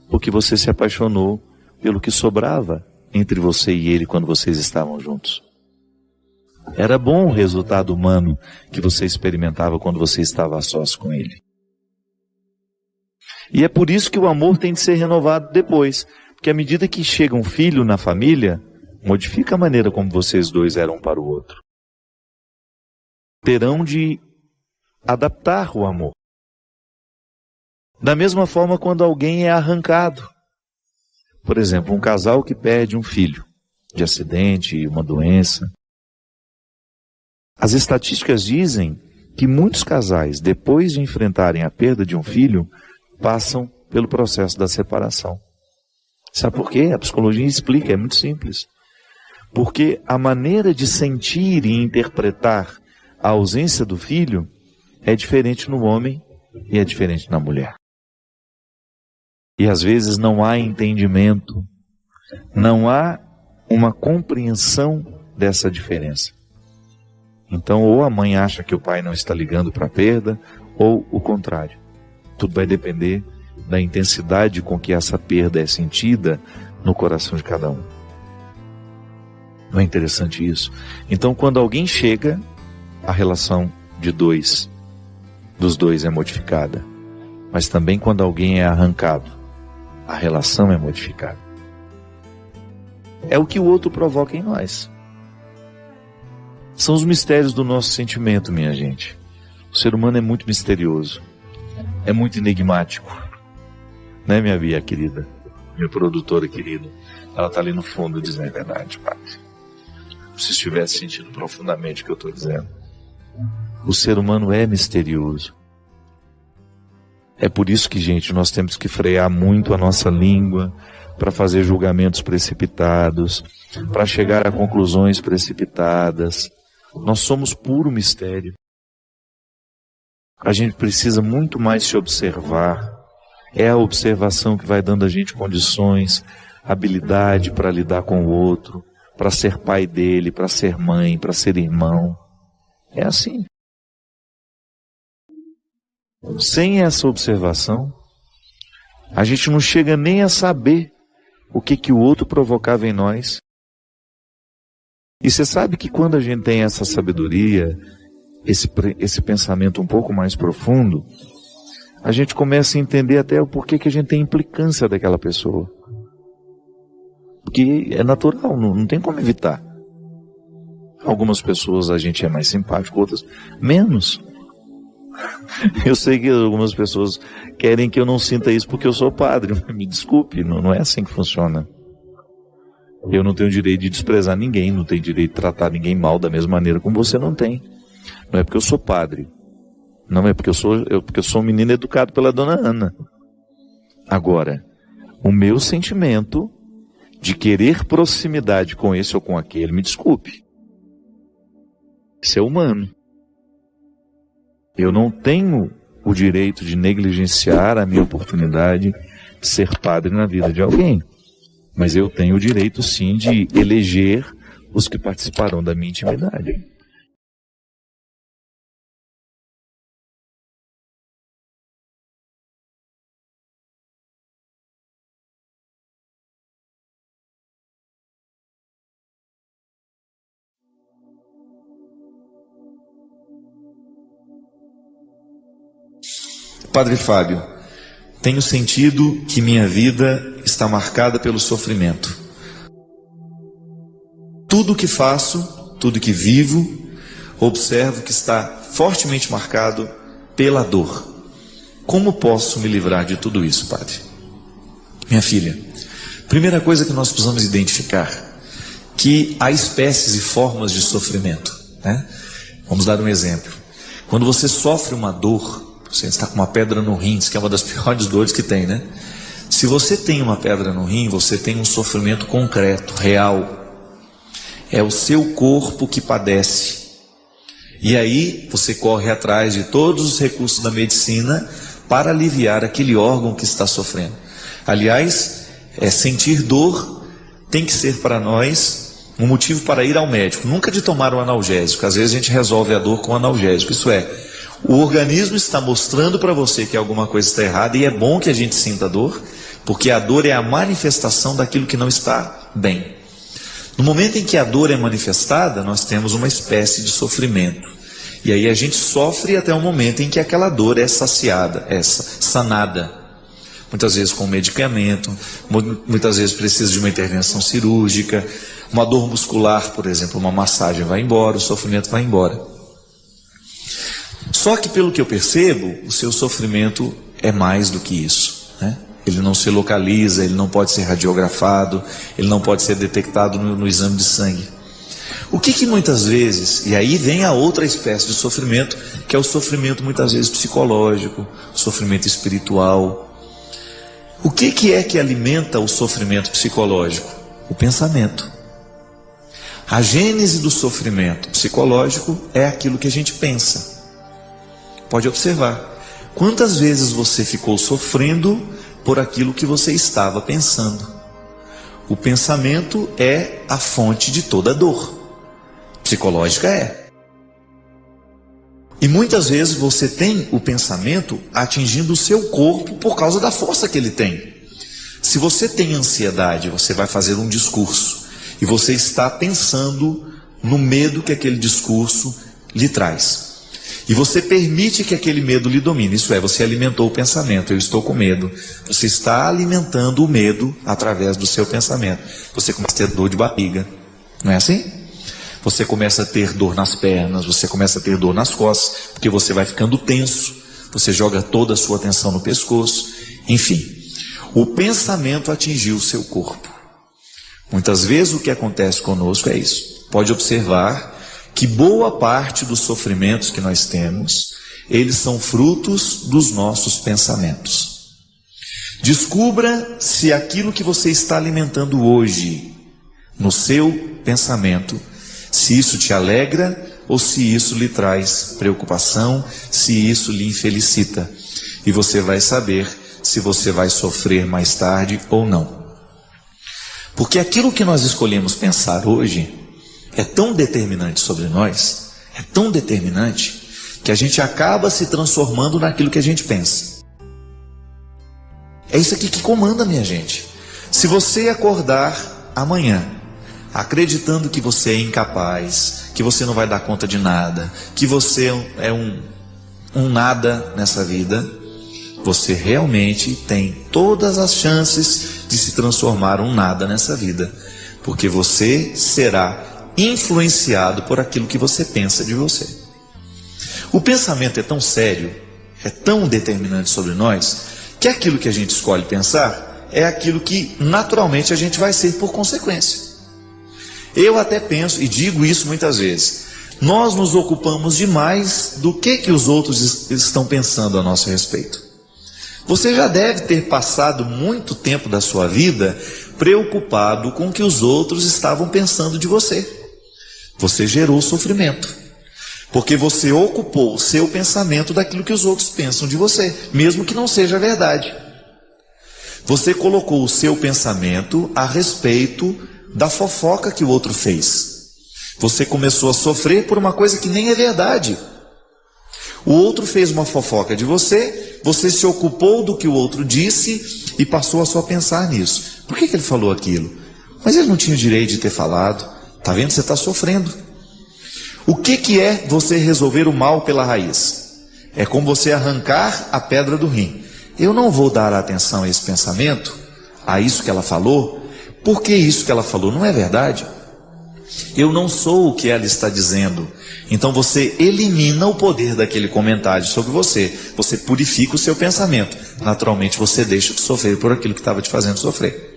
porque você se apaixonou pelo que sobrava entre você e ele quando vocês estavam juntos. Era bom o resultado humano que você experimentava quando você estava a sós com ele. E é por isso que o amor tem de ser renovado depois. Porque à medida que chega um filho na família, modifica a maneira como vocês dois eram um para o outro. Terão de adaptar o amor. Da mesma forma quando alguém é arrancado. Por exemplo, um casal que perde um filho de acidente, uma doença. As estatísticas dizem que muitos casais, depois de enfrentarem a perda de um filho, passam pelo processo da separação. Sabe por quê? A psicologia explica, é muito simples. Porque a maneira de sentir e interpretar a ausência do filho é diferente no homem e é diferente na mulher. E às vezes não há entendimento, não há uma compreensão dessa diferença. Então, ou a mãe acha que o pai não está ligando para a perda, ou o contrário. Tudo vai depender da intensidade com que essa perda é sentida no coração de cada um. Não é interessante isso? Então, quando alguém chega, a relação dos dois é modificada. Mas também quando alguém é arrancado, a relação é modificada. É o que o outro provoca em nós. São os mistérios do nosso sentimento, minha gente. O ser humano é muito misterioso. É muito enigmático. Né, minha Bia querida? Minha produtora querida. Ela está ali no fundo dizendo a verdade, padre. Se estivesse sentindo profundamente o que eu estou dizendo. O ser humano é misterioso. É por isso que, gente, nós temos que frear muito a nossa língua para fazer julgamentos precipitados, para chegar a conclusões precipitadas. Nós somos puro mistério. A gente precisa muito mais se observar. É a observação que vai dando a gente condições, habilidade para lidar com o outro, para ser pai dele, para ser mãe, para ser irmão. É assim. Sem essa observação, a gente não chega nem a saber o que o outro provocava em nós. E você sabe que quando a gente tem essa sabedoria, esse pensamento um pouco mais profundo, a gente começa a entender até o porquê que a gente tem implicância daquela pessoa. Porque é natural, não tem como evitar. Algumas pessoas a gente é mais simpático, outras menos. Eu sei que algumas pessoas querem que eu não sinta isso porque eu sou padre. Me desculpe, não é assim que funciona. Eu não tenho direito de desprezar ninguém, não tenho direito de tratar ninguém mal da mesma maneira como você não tem. Não é porque eu sou padre. Não é porque eu sou um menino educado pela dona Ana. Agora, o meu sentimento de querer proximidade com esse ou com aquele, me desculpe. Isso é humano. Eu não tenho o direito de negligenciar a minha oportunidade de ser padre na vida de alguém. Mas eu tenho o direito, sim, de eleger os que participarão da minha intimidade. Padre Fábio, tenho sentido que minha vida está marcada pelo sofrimento. Tudo que faço, tudo que vivo, observo que está fortemente marcado pela dor. Como posso me livrar de tudo isso, Padre? Minha filha, primeira coisa que nós precisamos identificar, que há espécies e formas de sofrimento, né? Vamos dar um exemplo. Quando você sofre uma dor, você está com uma pedra no rim, que é uma das piores dores que tem, né? Se você tem uma pedra no rim, você tem um sofrimento concreto, real. É o seu corpo que padece. E aí você corre atrás de todos os recursos da medicina para aliviar aquele órgão que está sofrendo. Aliás, sentir dor tem que ser para nós um motivo para ir ao médico. Nunca de tomar um analgésico. Às vezes a gente resolve a dor com analgésico. Isso é, o organismo está mostrando para você que alguma coisa está errada, e é bom que a gente sinta dor, porque a dor é a manifestação daquilo que não está bem. No momento em que a dor é manifestada, nós temos uma espécie de sofrimento. E aí a gente sofre até o momento em que aquela dor é saciada, sanada. muitas vezes com medicamento, muitas vezes precisa de uma intervenção cirúrgica, uma dor muscular, por exemplo, uma massagem vai embora, o sofrimento vai embora. Só que, pelo que eu percebo, o seu sofrimento é mais do que isso, né? Ele não se localiza, ele não pode ser radiografado, ele não pode ser detectado no exame de sangue. O que muitas vezes, e aí vem a outra espécie de sofrimento, que é o sofrimento muitas vezes psicológico, o sofrimento espiritual. O que é que alimenta o sofrimento psicológico? O pensamento. A gênese do sofrimento psicológico é aquilo que a gente pensa. Pode observar. Quantas vezes você ficou sofrendo por aquilo que você estava pensando? O pensamento é a fonte de toda dor. Psicológica é. E muitas vezes você tem o pensamento atingindo o seu corpo por causa da força que ele tem. Se você tem ansiedade, você vai fazer um discurso e você está pensando no medo que aquele discurso lhe traz. E você permite que aquele medo lhe domine. Isso é, você alimentou o pensamento. Eu estou com medo. Você está alimentando o medo através do seu pensamento. Você começa a ter dor de barriga. Não é assim? Você começa a ter dor nas pernas. Você começa a ter dor nas costas. Porque você vai ficando tenso. Você joga toda a sua atenção no pescoço. Enfim, o pensamento atingiu o seu corpo. Muitas vezes o que acontece conosco é isso. Pode observar que boa parte dos sofrimentos que nós temos, eles são frutos dos nossos pensamentos. Descubra se aquilo que você está alimentando hoje, no seu pensamento, se isso te alegra ou se isso lhe traz preocupação, se isso lhe infelicita. E você vai saber se você vai sofrer mais tarde ou não. Porque aquilo que nós escolhemos pensar hoje é tão determinante sobre nós, é tão determinante, que a gente acaba se transformando naquilo que a gente pensa. É isso aqui que comanda, minha gente. Se você acordar amanhã, acreditando que você é incapaz, que você não vai dar conta de nada, que você é um nada nessa vida, você realmente tem todas as chances de se transformar um nada nessa vida, porque você será influenciado por aquilo que você pensa de você. O pensamento é tão sério, é tão determinante sobre nós, que aquilo que a gente escolhe pensar é aquilo que naturalmente a gente vai ser por consequência. Eu até penso, e digo isso muitas vezes, nós nos ocupamos demais do que os outros estão pensando a nosso respeito. Você já deve ter passado muito tempo da sua vida preocupado com o que os outros estavam pensando de você. Você gerou sofrimento, porque você ocupou o seu pensamento daquilo que os outros pensam de você, mesmo que não seja verdade. Você colocou o seu pensamento a respeito da fofoca que o outro fez. Você começou a sofrer por uma coisa que nem é verdade. O outro fez uma fofoca de você, você se ocupou do que o outro disse e passou a só pensar nisso. Por que ele falou aquilo? Mas ele não tinha direito de ter falado. Está vendo? Você está sofrendo. O que é você resolver o mal pela raiz? É como você arrancar a pedra do rim. Eu não vou dar atenção a esse pensamento, a isso que ela falou, porque isso que ela falou não é verdade. Eu não sou o que ela está dizendo. Então você elimina o poder daquele comentário sobre você. Você purifica o seu pensamento. Naturalmente você deixa de sofrer por aquilo que estava te fazendo sofrer.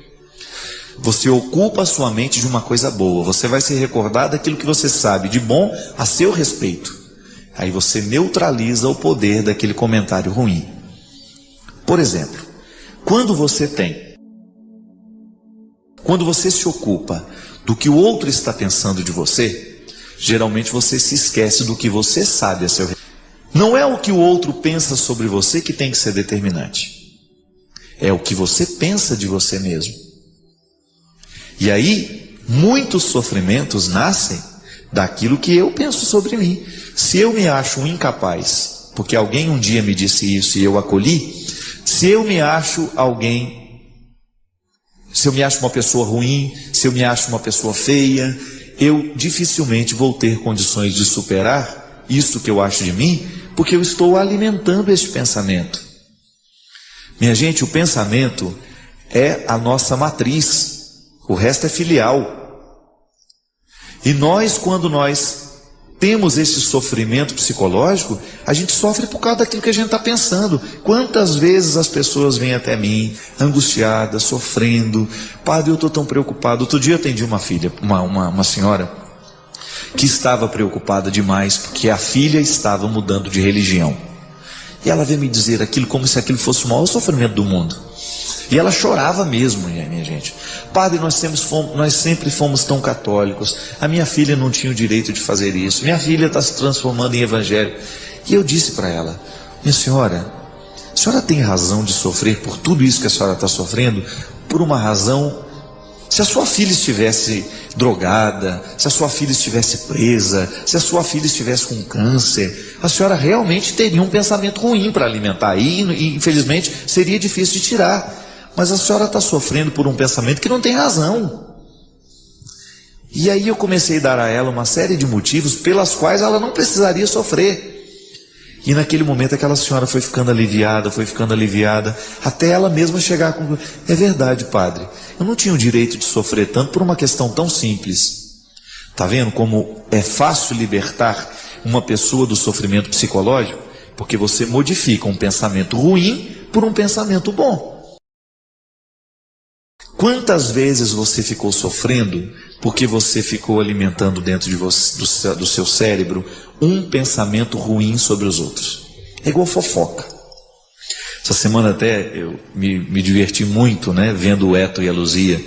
Você ocupa a sua mente de uma coisa boa. Você vai se recordar daquilo que você sabe de bom a seu respeito. Aí você neutraliza o poder daquele comentário ruim. Por exemplo, quando você se ocupa do que o outro está pensando de você, geralmente você se esquece do que você sabe a seu respeito. Não é o que o outro pensa sobre você que tem que ser determinante. É o que você pensa de você mesmo. E aí, muitos sofrimentos nascem daquilo que eu penso sobre mim. Se eu me acho um incapaz, porque alguém um dia me disse isso e eu acolhi, se eu me acho uma pessoa ruim, se eu me acho uma pessoa feia, eu dificilmente vou ter condições de superar isso que eu acho de mim, porque eu estou alimentando este pensamento. Minha gente, o pensamento é a nossa matriz, o resto é filial. E nós, quando nós temos esse sofrimento psicológico, a gente sofre por causa daquilo que a gente está pensando. Quantas vezes as pessoas vêm até mim, angustiadas, sofrendo, padre, eu estou tão preocupado. Outro dia eu atendi uma filha, uma senhora, que estava preocupada demais, porque a filha estava mudando de religião. E ela veio me dizer aquilo como se aquilo fosse o maior sofrimento do mundo. E ela chorava mesmo, minha gente. Padre, nós sempre fomos tão católicos. A minha filha não tinha o direito de fazer isso. Minha filha está se transformando em evangélico. E eu disse para ela: minha senhora, a senhora tem razão de sofrer por tudo isso que a senhora está sofrendo, por uma razão. Se a sua filha estivesse drogada, se a sua filha estivesse presa, se a sua filha estivesse com câncer, a senhora realmente teria um pensamento ruim para alimentar. E infelizmente seria difícil de tirar. Mas a senhora está sofrendo por um pensamento que não tem razão. E aí eu comecei a dar a ela uma série de motivos pelas quais ela não precisaria sofrer. E naquele momento aquela senhora foi ficando aliviada, até ela mesma chegar à conclusão: é verdade, padre, eu não tinha o direito de sofrer tanto por uma questão tão simples. Está vendo como é fácil libertar uma pessoa do sofrimento psicológico? Porque você modifica um pensamento ruim por um pensamento bom. Quantas vezes você ficou sofrendo porque você ficou alimentando dentro de você, do seu cérebro, um pensamento ruim sobre os outros? É igual fofoca. Essa semana até eu me diverti muito, né, vendo o Eto e a Luzia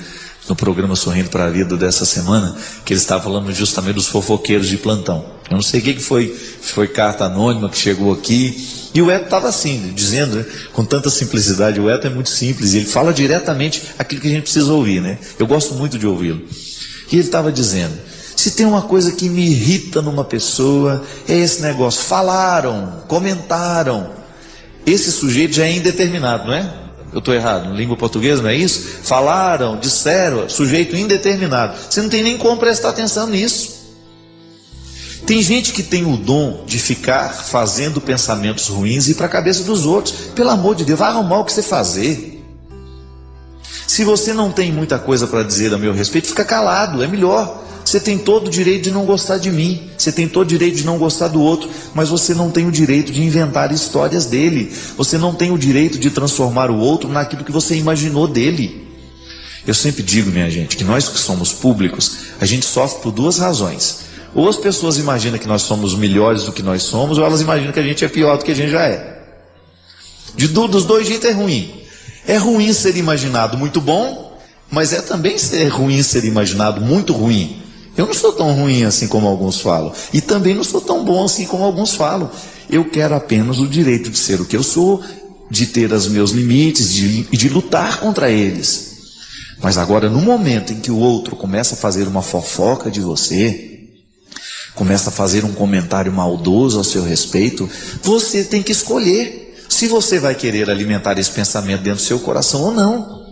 no programa Sorrindo para a Vida dessa semana, que eles estavam falando justamente dos fofoqueiros de plantão. Eu não sei o que foi carta anônima que chegou aqui, e o Eto estava assim, dizendo, né, com tanta simplicidade. O Eto é muito simples, e ele fala diretamente aquilo que a gente precisa ouvir, né? Eu gosto muito de ouvi-lo. E ele estava dizendo: se tem uma coisa que me irrita numa pessoa, é esse negócio. Falaram, comentaram. Esse sujeito já é indeterminado, não é? Eu estou errado, em língua portuguesa não é isso? Falaram, disseram, sujeito indeterminado. Você não tem nem como prestar atenção nisso. Tem gente que tem o dom de ficar fazendo pensamentos ruins e ir para a cabeça dos outros. Pelo amor de Deus, vai arrumar o que você fazer. Se você não tem muita coisa para dizer a meu respeito, fica calado, é melhor. Você tem todo o direito de não gostar de mim, você tem todo o direito de não gostar do outro, mas você não tem o direito de inventar histórias dele. Você não tem o direito de transformar o outro naquilo que você imaginou dele. Eu sempre digo, minha gente, que nós que somos públicos, a gente sofre por duas razões. Ou as pessoas imaginam que nós somos melhores do que nós somos, ou elas imaginam que a gente é pior do que a gente já é. Dos dois jeitos é ruim. É ruim ser imaginado muito bom, mas é também ruim ser imaginado muito ruim. Eu não sou tão ruim assim como alguns falam, e também não sou tão bom assim como alguns falam. Eu quero apenas o direito de ser o que eu sou, de ter os meus limites e de lutar contra eles. Mas agora, no momento em que o outro começa a fazer uma fofoca de você, começa a fazer um comentário maldoso a seu respeito, você tem que escolher se você vai querer alimentar esse pensamento dentro do seu coração ou não.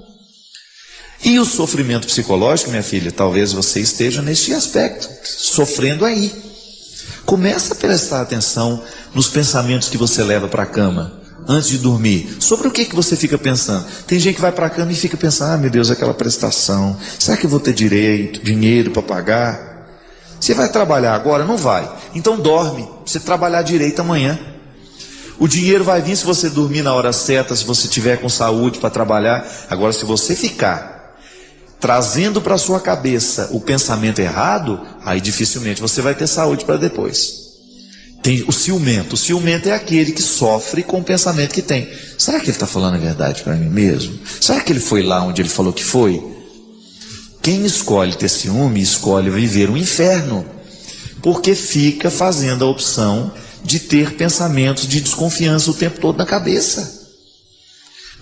E o sofrimento psicológico, minha filha, talvez você esteja neste aspecto, sofrendo aí. Começa a prestar atenção nos pensamentos que você leva para a cama, antes de dormir. Sobre o que você fica pensando? Tem gente que vai para a cama e fica pensando: ah, meu Deus, aquela prestação, será que eu vou ter dinheiro para pagar? Você vai trabalhar agora? Não vai. Então dorme, pra você trabalhar direito amanhã. O dinheiro vai vir se você dormir na hora certa, se você tiver com saúde para trabalhar. Agora, se você ficar trazendo para a sua cabeça o pensamento errado, aí dificilmente você vai ter saúde para depois. Tem o ciumento. O ciumento é aquele que sofre com o pensamento que tem. Será que ele está falando a verdade para mim mesmo? Será que ele foi lá onde ele falou que foi? Quem escolhe ter ciúme, escolhe viver um inferno, porque fica fazendo a opção de ter pensamentos de desconfiança o tempo todo na cabeça.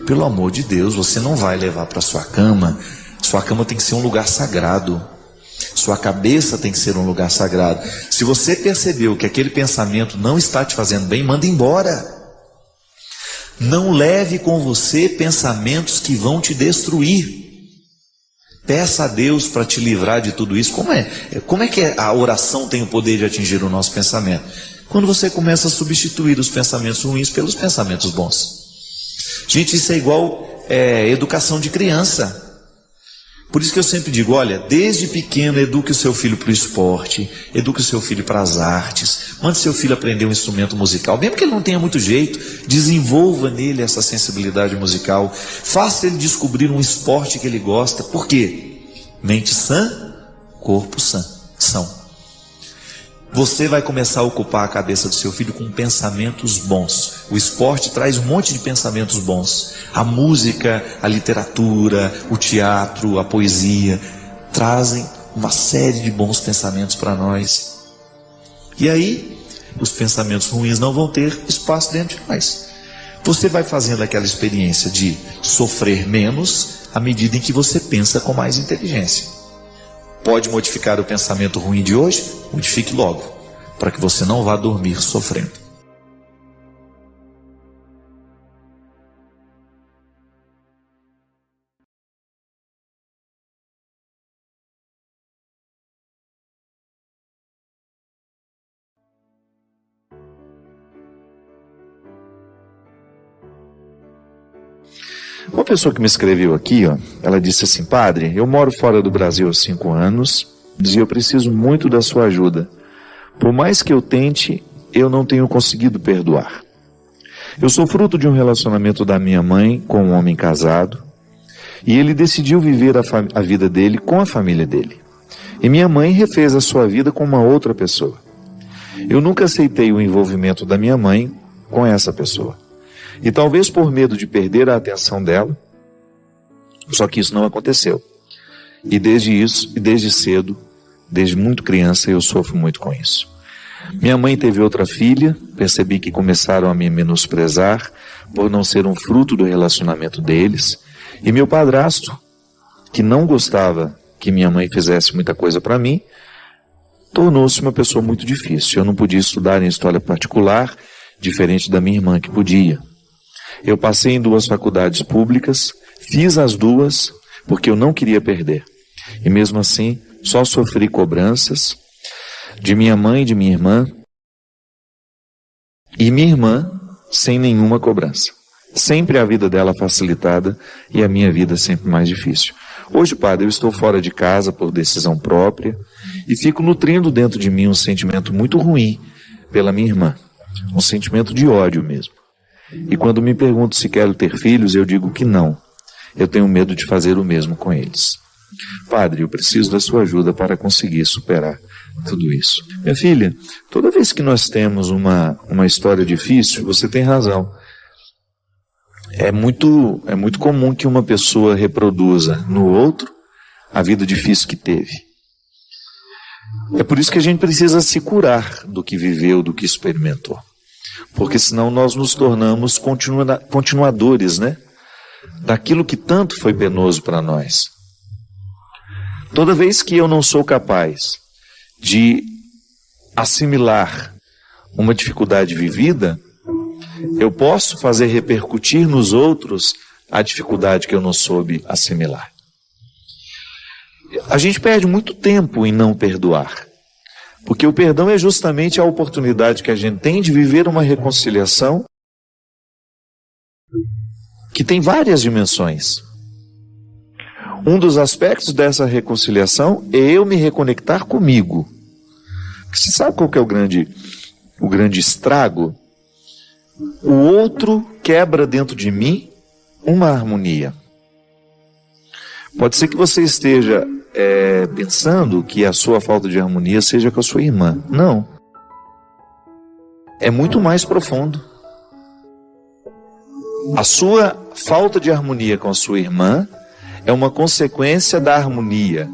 Pelo amor de Deus, você não vai levar para sua cama. Sua cama tem que ser um lugar sagrado. Sua cabeça tem que ser um lugar sagrado. Se você percebeu que aquele pensamento não está te fazendo bem, manda embora. Não leve com você pensamentos que vão te destruir. Peça a Deus para te livrar de tudo isso. Como é que a oração tem o poder de atingir o nosso pensamento? Quando você começa a substituir os pensamentos ruins pelos pensamentos bons. Gente, isso é igual educação de criança. Por isso que eu sempre digo, olha, desde pequeno eduque o seu filho para o esporte, eduque o seu filho para as artes, mande seu filho aprender um instrumento musical, mesmo que ele não tenha muito jeito, desenvolva nele essa sensibilidade musical, faça ele descobrir um esporte que ele gosta. Por quê? Mente sã, corpo são. Você vai começar a ocupar a cabeça do seu filho com pensamentos bons. O esporte traz um monte de pensamentos bons. A música, a literatura, o teatro, a poesia trazem uma série de bons pensamentos para nós. E aí, os pensamentos ruins não vão ter espaço dentro de nós. Você vai fazendo aquela experiência de sofrer menos à medida em que você pensa com mais inteligência. Pode modificar o pensamento ruim de hoje? Modifique logo, para que você não vá dormir sofrendo. Uma pessoa que me escreveu aqui, ela disse assim: Padre, eu moro fora do Brasil há 5 anos, e eu preciso muito da sua ajuda. Por mais que eu tente, eu não tenho conseguido perdoar. Eu sou fruto de um relacionamento da minha mãe com um homem casado, e ele decidiu viver a vida dele com a família dele. E minha mãe refez a sua vida com uma outra pessoa. Eu nunca aceitei o envolvimento da minha mãe com essa pessoa. E talvez por medo de perder a atenção dela, só que isso não aconteceu. E desde cedo, desde muito criança, eu sofro muito com isso. Minha mãe teve outra filha, percebi que começaram a me menosprezar por não ser um fruto do relacionamento deles. E meu padrasto, que não gostava que minha mãe fizesse muita coisa para mim, tornou-se uma pessoa muito difícil. Eu não podia estudar em história particular, diferente da minha irmã que podia. Eu passei em 2 faculdades públicas, fiz as 2 porque eu não queria perder. E mesmo assim, só sofri cobranças de minha mãe e de minha irmã. E minha irmã sem nenhuma cobrança. Sempre a vida dela facilitada e a minha vida sempre mais difícil. Hoje, Padre, eu estou fora de casa por decisão própria e fico nutrindo dentro de mim um sentimento muito ruim pela minha irmã. Um sentimento de ódio mesmo. E quando me pergunto se quero ter filhos, eu digo que não. Eu tenho medo de fazer o mesmo com eles. Padre, eu preciso da sua ajuda para conseguir superar tudo isso. Minha filha, toda vez que nós temos uma história difícil, você tem razão. É muito comum que uma pessoa reproduza no outro a vida difícil que teve. É por isso que a gente precisa se curar do que viveu, do que experimentou. Porque senão nós nos tornamos continuadores, né? Daquilo que tanto foi penoso para nós. Toda vez que eu não sou capaz de assimilar uma dificuldade vivida, eu posso fazer repercutir nos outros a dificuldade que eu não soube assimilar. A gente perde muito tempo em não perdoar. Porque o perdão é justamente a oportunidade que a gente tem de viver uma reconciliação que tem várias dimensões. Um dos aspectos dessa reconciliação é eu me reconectar comigo. Você sabe qual que é o grande estrago? O outro quebra dentro de mim uma harmonia. Pode ser que você esteja pensando que a sua falta de harmonia seja com a sua irmã. Não. É muito mais profundo. A sua falta de harmonia com a sua irmã é uma consequência da harmonia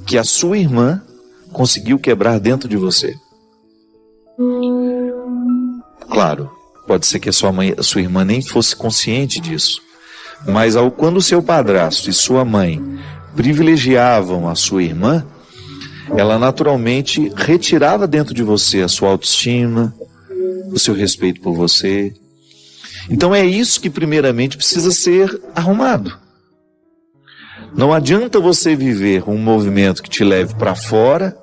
que a sua irmã conseguiu quebrar dentro de você. Claro, pode ser que a sua irmã nem fosse consciente disso. Mas quando o seu padrasto e sua mãe privilegiavam a sua irmã, ela naturalmente retirava dentro de você a sua autoestima, o seu respeito por você. Então é isso que primeiramente precisa ser arrumado. Não adianta você viver um movimento que te leve para fora,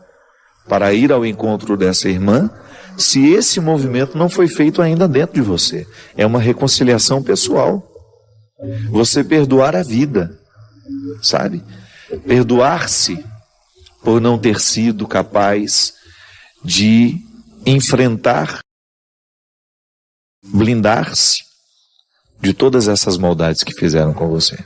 para ir ao encontro dessa irmã, se esse movimento não foi feito ainda dentro de você. É uma reconciliação pessoal. Você perdoar a vida, sabe? Perdoar-se por não ter sido capaz de enfrentar, blindar-se de todas essas maldades que fizeram com você.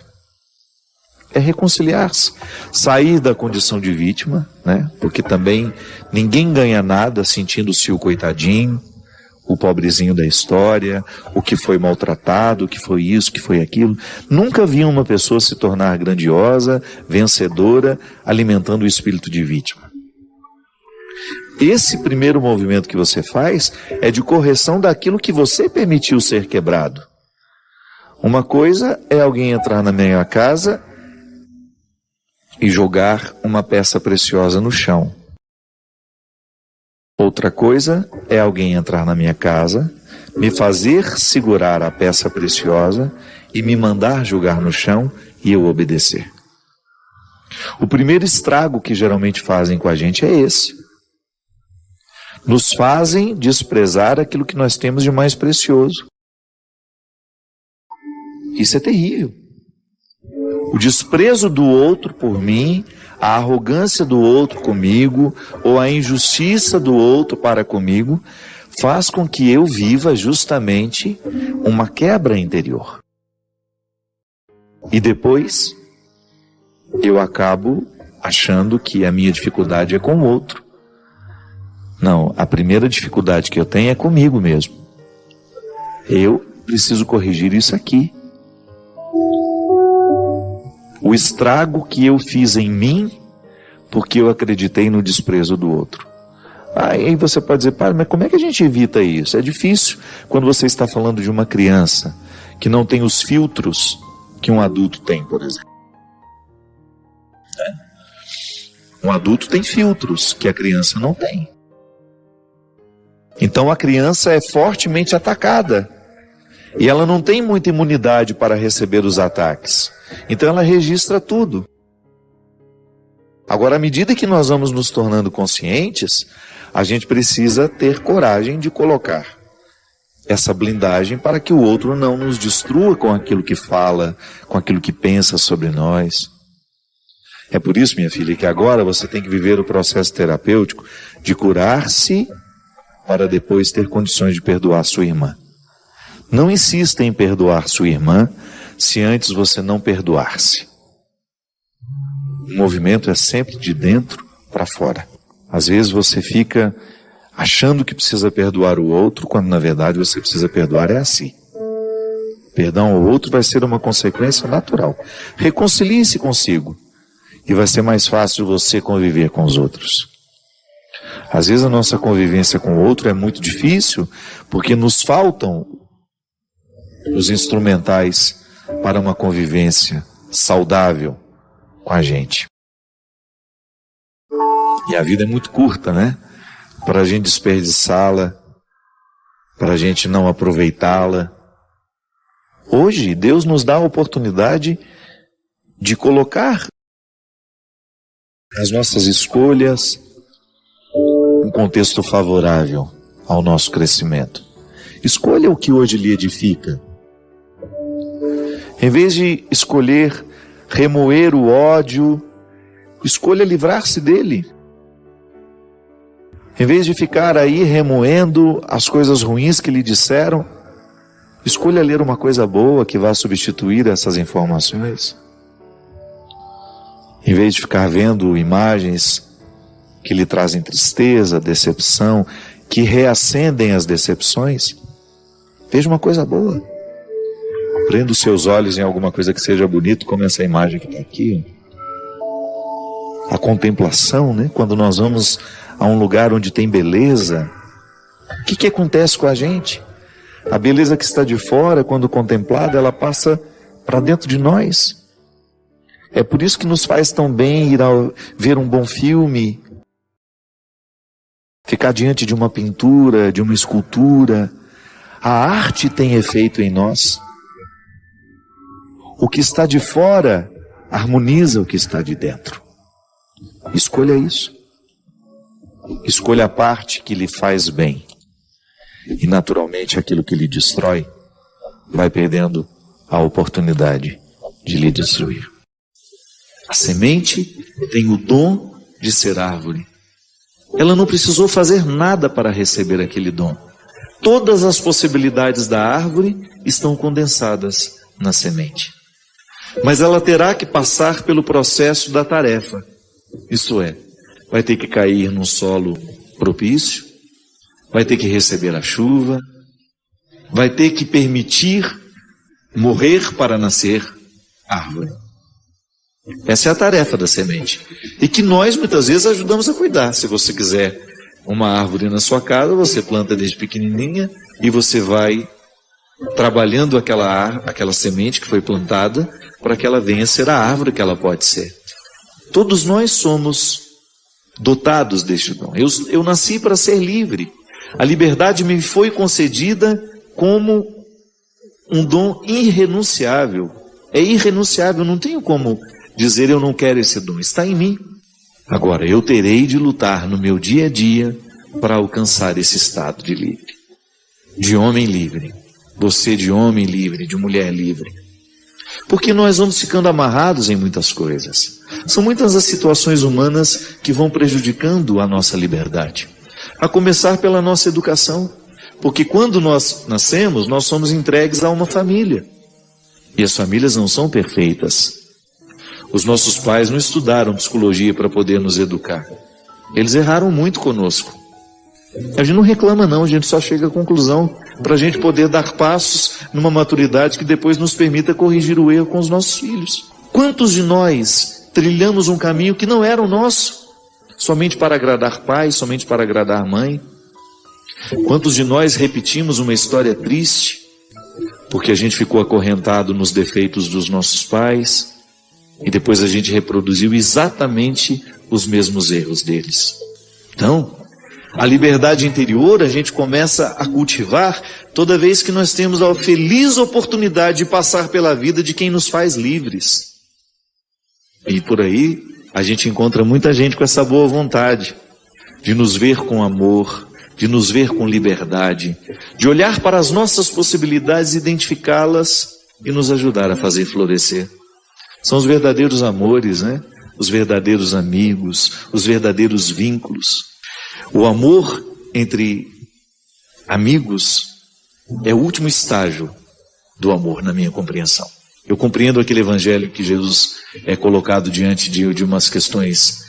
É reconciliar-se, sair da condição de vítima, né? Porque também ninguém ganha nada sentindo-se o coitadinho, o pobrezinho da história, o que foi maltratado, o que foi isso, o que foi aquilo. Nunca vi uma pessoa se tornar grandiosa, vencedora, alimentando o espírito de vítima. Esse primeiro movimento que você faz é de correção daquilo que você permitiu ser quebrado. Uma coisa é alguém entrar na minha casa e jogar uma peça preciosa no chão. Outra coisa é alguém entrar na minha casa, me fazer segurar a peça preciosa e me mandar jogar no chão e eu obedecer. O primeiro estrago que geralmente fazem com a gente é esse. Nos fazem desprezar aquilo que nós temos de mais precioso. Isso é terrível. O desprezo do outro por mim, a arrogância do outro comigo, ou a injustiça do outro para comigo, faz com que eu viva justamente uma quebra interior. E depois, eu acabo achando que a minha dificuldade é com o outro. Não, a primeira dificuldade que eu tenho é comigo mesmo. Eu preciso corrigir isso aqui. O estrago que eu fiz em mim, porque eu acreditei no desprezo do outro. Aí você pode dizer, pai, mas como é que a gente evita isso? É difícil quando você está falando de uma criança que não tem os filtros que um adulto tem, por exemplo. Um adulto tem filtros que a criança não tem. Então a criança é fortemente atacada. E ela não tem muita imunidade para receber os ataques. Então ela registra tudo. Agora, à medida que nós vamos nos tornando conscientes, a gente precisa ter coragem de colocar essa blindagem para que o outro não nos destrua com aquilo que fala, com aquilo que pensa sobre nós. É por isso, minha filha, que agora você tem que viver o processo terapêutico de curar-se para depois ter condições de perdoar sua irmã. Não insista em perdoar sua irmã se antes você não perdoar-se. O movimento é sempre de dentro para fora. Às vezes você fica achando que precisa perdoar o outro, quando na verdade você precisa perdoar é a si. Perdão ao outro vai ser uma consequência natural. Reconcilie-se consigo e vai ser mais fácil você conviver com os outros. Às vezes a nossa convivência com o outro é muito difícil porque nos faltam os instrumentais para uma convivência saudável com a gente. E a vida é muito curta, né? Para a gente desperdiçá-la, para a gente não aproveitá-la. Hoje, Deus nos dá a oportunidade de colocar as nossas escolhas um contexto favorável ao nosso crescimento. Escolha o que hoje lhe edifica. Em vez de escolher remoer o ódio, escolha livrar-se dele. Em vez de ficar aí remoendo as coisas ruins que lhe disseram, escolha ler uma coisa boa que vá substituir essas informações. Em vez de ficar vendo imagens que lhe trazem tristeza, decepção, que reacendem as decepções, veja uma coisa boa. Prenda os seus olhos em alguma coisa que seja bonito, como essa imagem que está aqui. A contemplação, né? Quando nós vamos a um lugar onde tem beleza, o que acontece com a gente? A beleza que está de fora, quando contemplada, ela passa para dentro de nós. É por isso que nos faz tão bem ir ver um bom filme, ficar diante de uma pintura, de uma escultura. A arte tem efeito em nós. O que está de fora harmoniza o que está de dentro. Escolha isso. Escolha a parte que lhe faz bem. E naturalmente aquilo que lhe destrói vai perdendo a oportunidade de lhe destruir. A semente tem o dom de ser árvore. Ela não precisou fazer nada para receber aquele dom. Todas as possibilidades da árvore estão condensadas na semente. Mas ela terá que passar pelo processo da tarefa. Isto é, vai ter que cair num solo propício, vai ter que receber a chuva, vai ter que permitir morrer para nascer árvore. Essa é a tarefa da semente. E que nós muitas vezes ajudamos a cuidar. Se você quiser uma árvore na sua casa, você planta desde pequenininha e você vai trabalhando aquela semente que foi plantada para que ela venha a ser a árvore que ela pode ser. Todos nós somos dotados deste dom. Eu nasci para ser livre. A liberdade me foi concedida como um dom irrenunciável. É irrenunciável, não tenho como dizer eu não quero esse dom, está em mim. Agora, eu terei de lutar no meu dia a dia para alcançar esse estado de livre. De homem livre. Você de homem livre, de mulher livre. Porque nós vamos ficando amarrados em muitas coisas. São muitas as situações humanas que vão prejudicando a nossa liberdade. A começar pela nossa educação. Porque quando nós nascemos, nós somos entregues a uma família. E as famílias não são perfeitas. Os nossos pais não estudaram psicologia para poder nos educar. Eles erraram muito conosco. A gente não reclama não, a gente só chega à conclusão para a gente poder dar passos numa maturidade que depois nos permita corrigir o erro com os nossos filhos. Quantos de nós trilhamos um caminho que não era o nosso? Somente para agradar pai, somente para agradar mãe? Quantos de nós repetimos uma história triste porque a gente ficou acorrentado nos defeitos dos nossos pais e depois a gente reproduziu exatamente os mesmos erros deles? Então, a liberdade interior a gente começa a cultivar toda vez que nós temos a feliz oportunidade de passar pela vida de quem nos faz livres. E por aí a gente encontra muita gente com essa boa vontade de nos ver com amor, de nos ver com liberdade, de olhar para as nossas possibilidades, identificá-las e nos ajudar a fazer florescer. São os verdadeiros amores, né? Os verdadeiros amigos, os verdadeiros vínculos. O amor entre amigos é o último estágio do amor, na minha compreensão. Eu compreendo aquele evangelho que Jesus é colocado diante de umas questões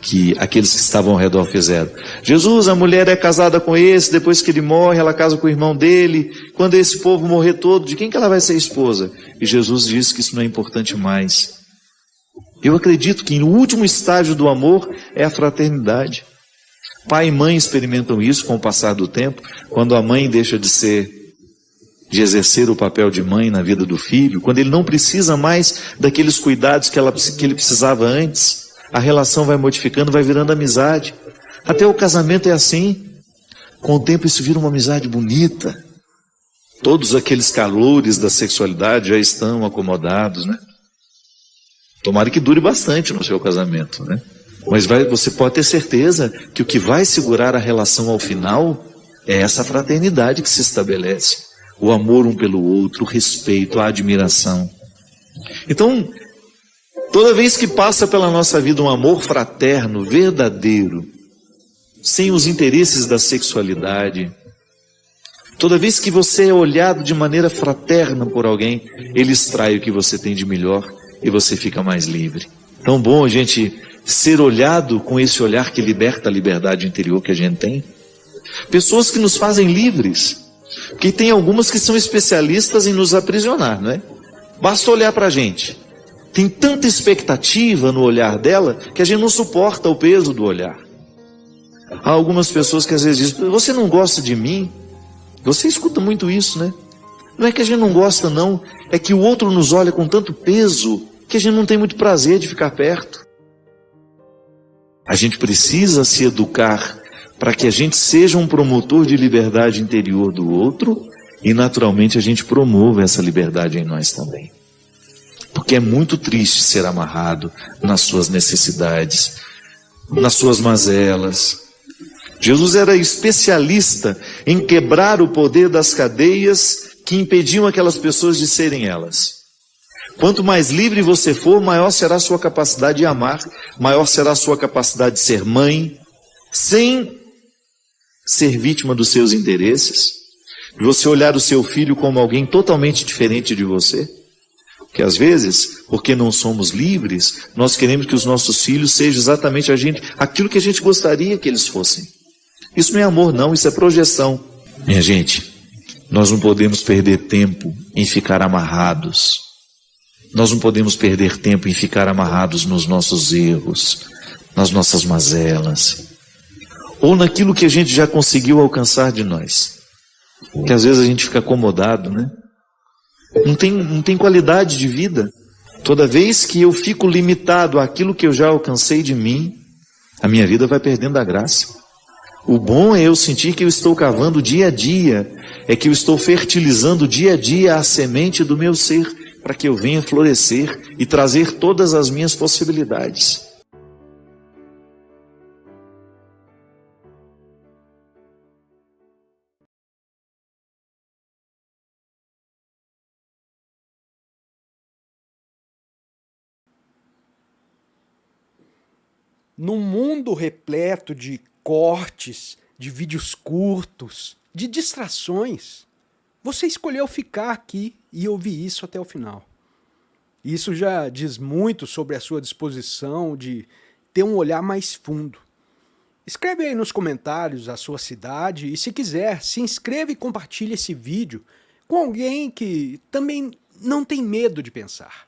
que aqueles que estavam ao redor fizeram. Jesus, a mulher é casada com esse, depois que ele morre, ela casa com o irmão dele. Quando esse povo morrer todo, de quem que ela vai ser esposa? E Jesus diz que isso não é importante mais. Eu acredito que o último estágio do amor é a fraternidade. Pai e mãe experimentam isso com o passar do tempo, quando a mãe deixa de exercer o papel de mãe na vida do filho, quando ele não precisa mais daqueles cuidados que ele precisava antes, a relação vai modificando, vai virando amizade. Até o casamento é assim. Com o tempo isso vira uma amizade bonita. Todos aqueles calores da sexualidade já estão acomodados, né? Tomara que dure bastante no seu casamento, né? Mas você pode ter certeza que o que vai segurar a relação ao final é essa fraternidade que se estabelece. O amor um pelo outro, o respeito, a admiração. Então, toda vez que passa pela nossa vida um amor fraterno, verdadeiro, sem os interesses da sexualidade, toda vez que você é olhado de maneira fraterna por alguém, ele extrai o que você tem de melhor e você fica mais livre. Tão bom a gente ser olhado com esse olhar que liberta a liberdade interior que a gente tem. Pessoas que nos fazem livres, porque tem algumas que são especialistas em nos aprisionar, não é? Basta olhar para a gente. Tem tanta expectativa no olhar dela que a gente não suporta o peso do olhar. Há algumas pessoas que às vezes dizem, você não gosta de mim? Você escuta muito isso, né? Não é que a gente não gosta não, é que o outro nos olha com tanto peso que a gente não tem muito prazer de ficar perto. A gente precisa se educar para que a gente seja um promotor de liberdade interior do outro e naturalmente a gente promova essa liberdade em nós também. Porque é muito triste ser amarrado nas suas necessidades, nas suas mazelas. Jesus era especialista em quebrar o poder das cadeias que impediam aquelas pessoas de serem elas. Quanto mais livre você for, maior será a sua capacidade de amar, maior será a sua capacidade de ser mãe, sem ser vítima dos seus interesses, de você olhar o seu filho como alguém totalmente diferente de você. Porque às vezes, porque não somos livres, nós queremos que os nossos filhos sejam exatamente aquilo que a gente gostaria que eles fossem. Isso não é amor não, isso é projeção. Minha gente, nós não podemos perder tempo em ficar amarrados. Nós não podemos perder tempo em ficar amarrados nos nossos erros, nas nossas mazelas, ou naquilo que a gente já conseguiu alcançar de nós. Porque às vezes a gente fica acomodado, né? Não tem qualidade de vida. Toda vez que eu fico limitado àquilo que eu já alcancei de mim, a minha vida vai perdendo a graça. O bom é eu sentir que eu estou cavando dia a dia, é que eu estou fertilizando dia a dia a semente do meu ser, para que eu venha florescer e trazer todas as minhas possibilidades. Num mundo repleto de cortes, de vídeos curtos, de distrações, você escolheu ficar aqui e ouvir isso até o final. Isso já diz muito sobre a sua disposição de ter um olhar mais fundo. Escreve aí nos comentários a sua cidade e, se quiser, se inscreva e compartilhe esse vídeo com alguém que também não tem medo de pensar.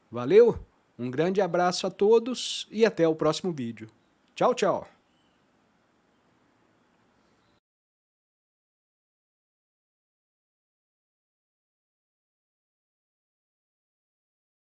Valeu? Um grande abraço a todos e até o próximo vídeo. Tchau, tchau!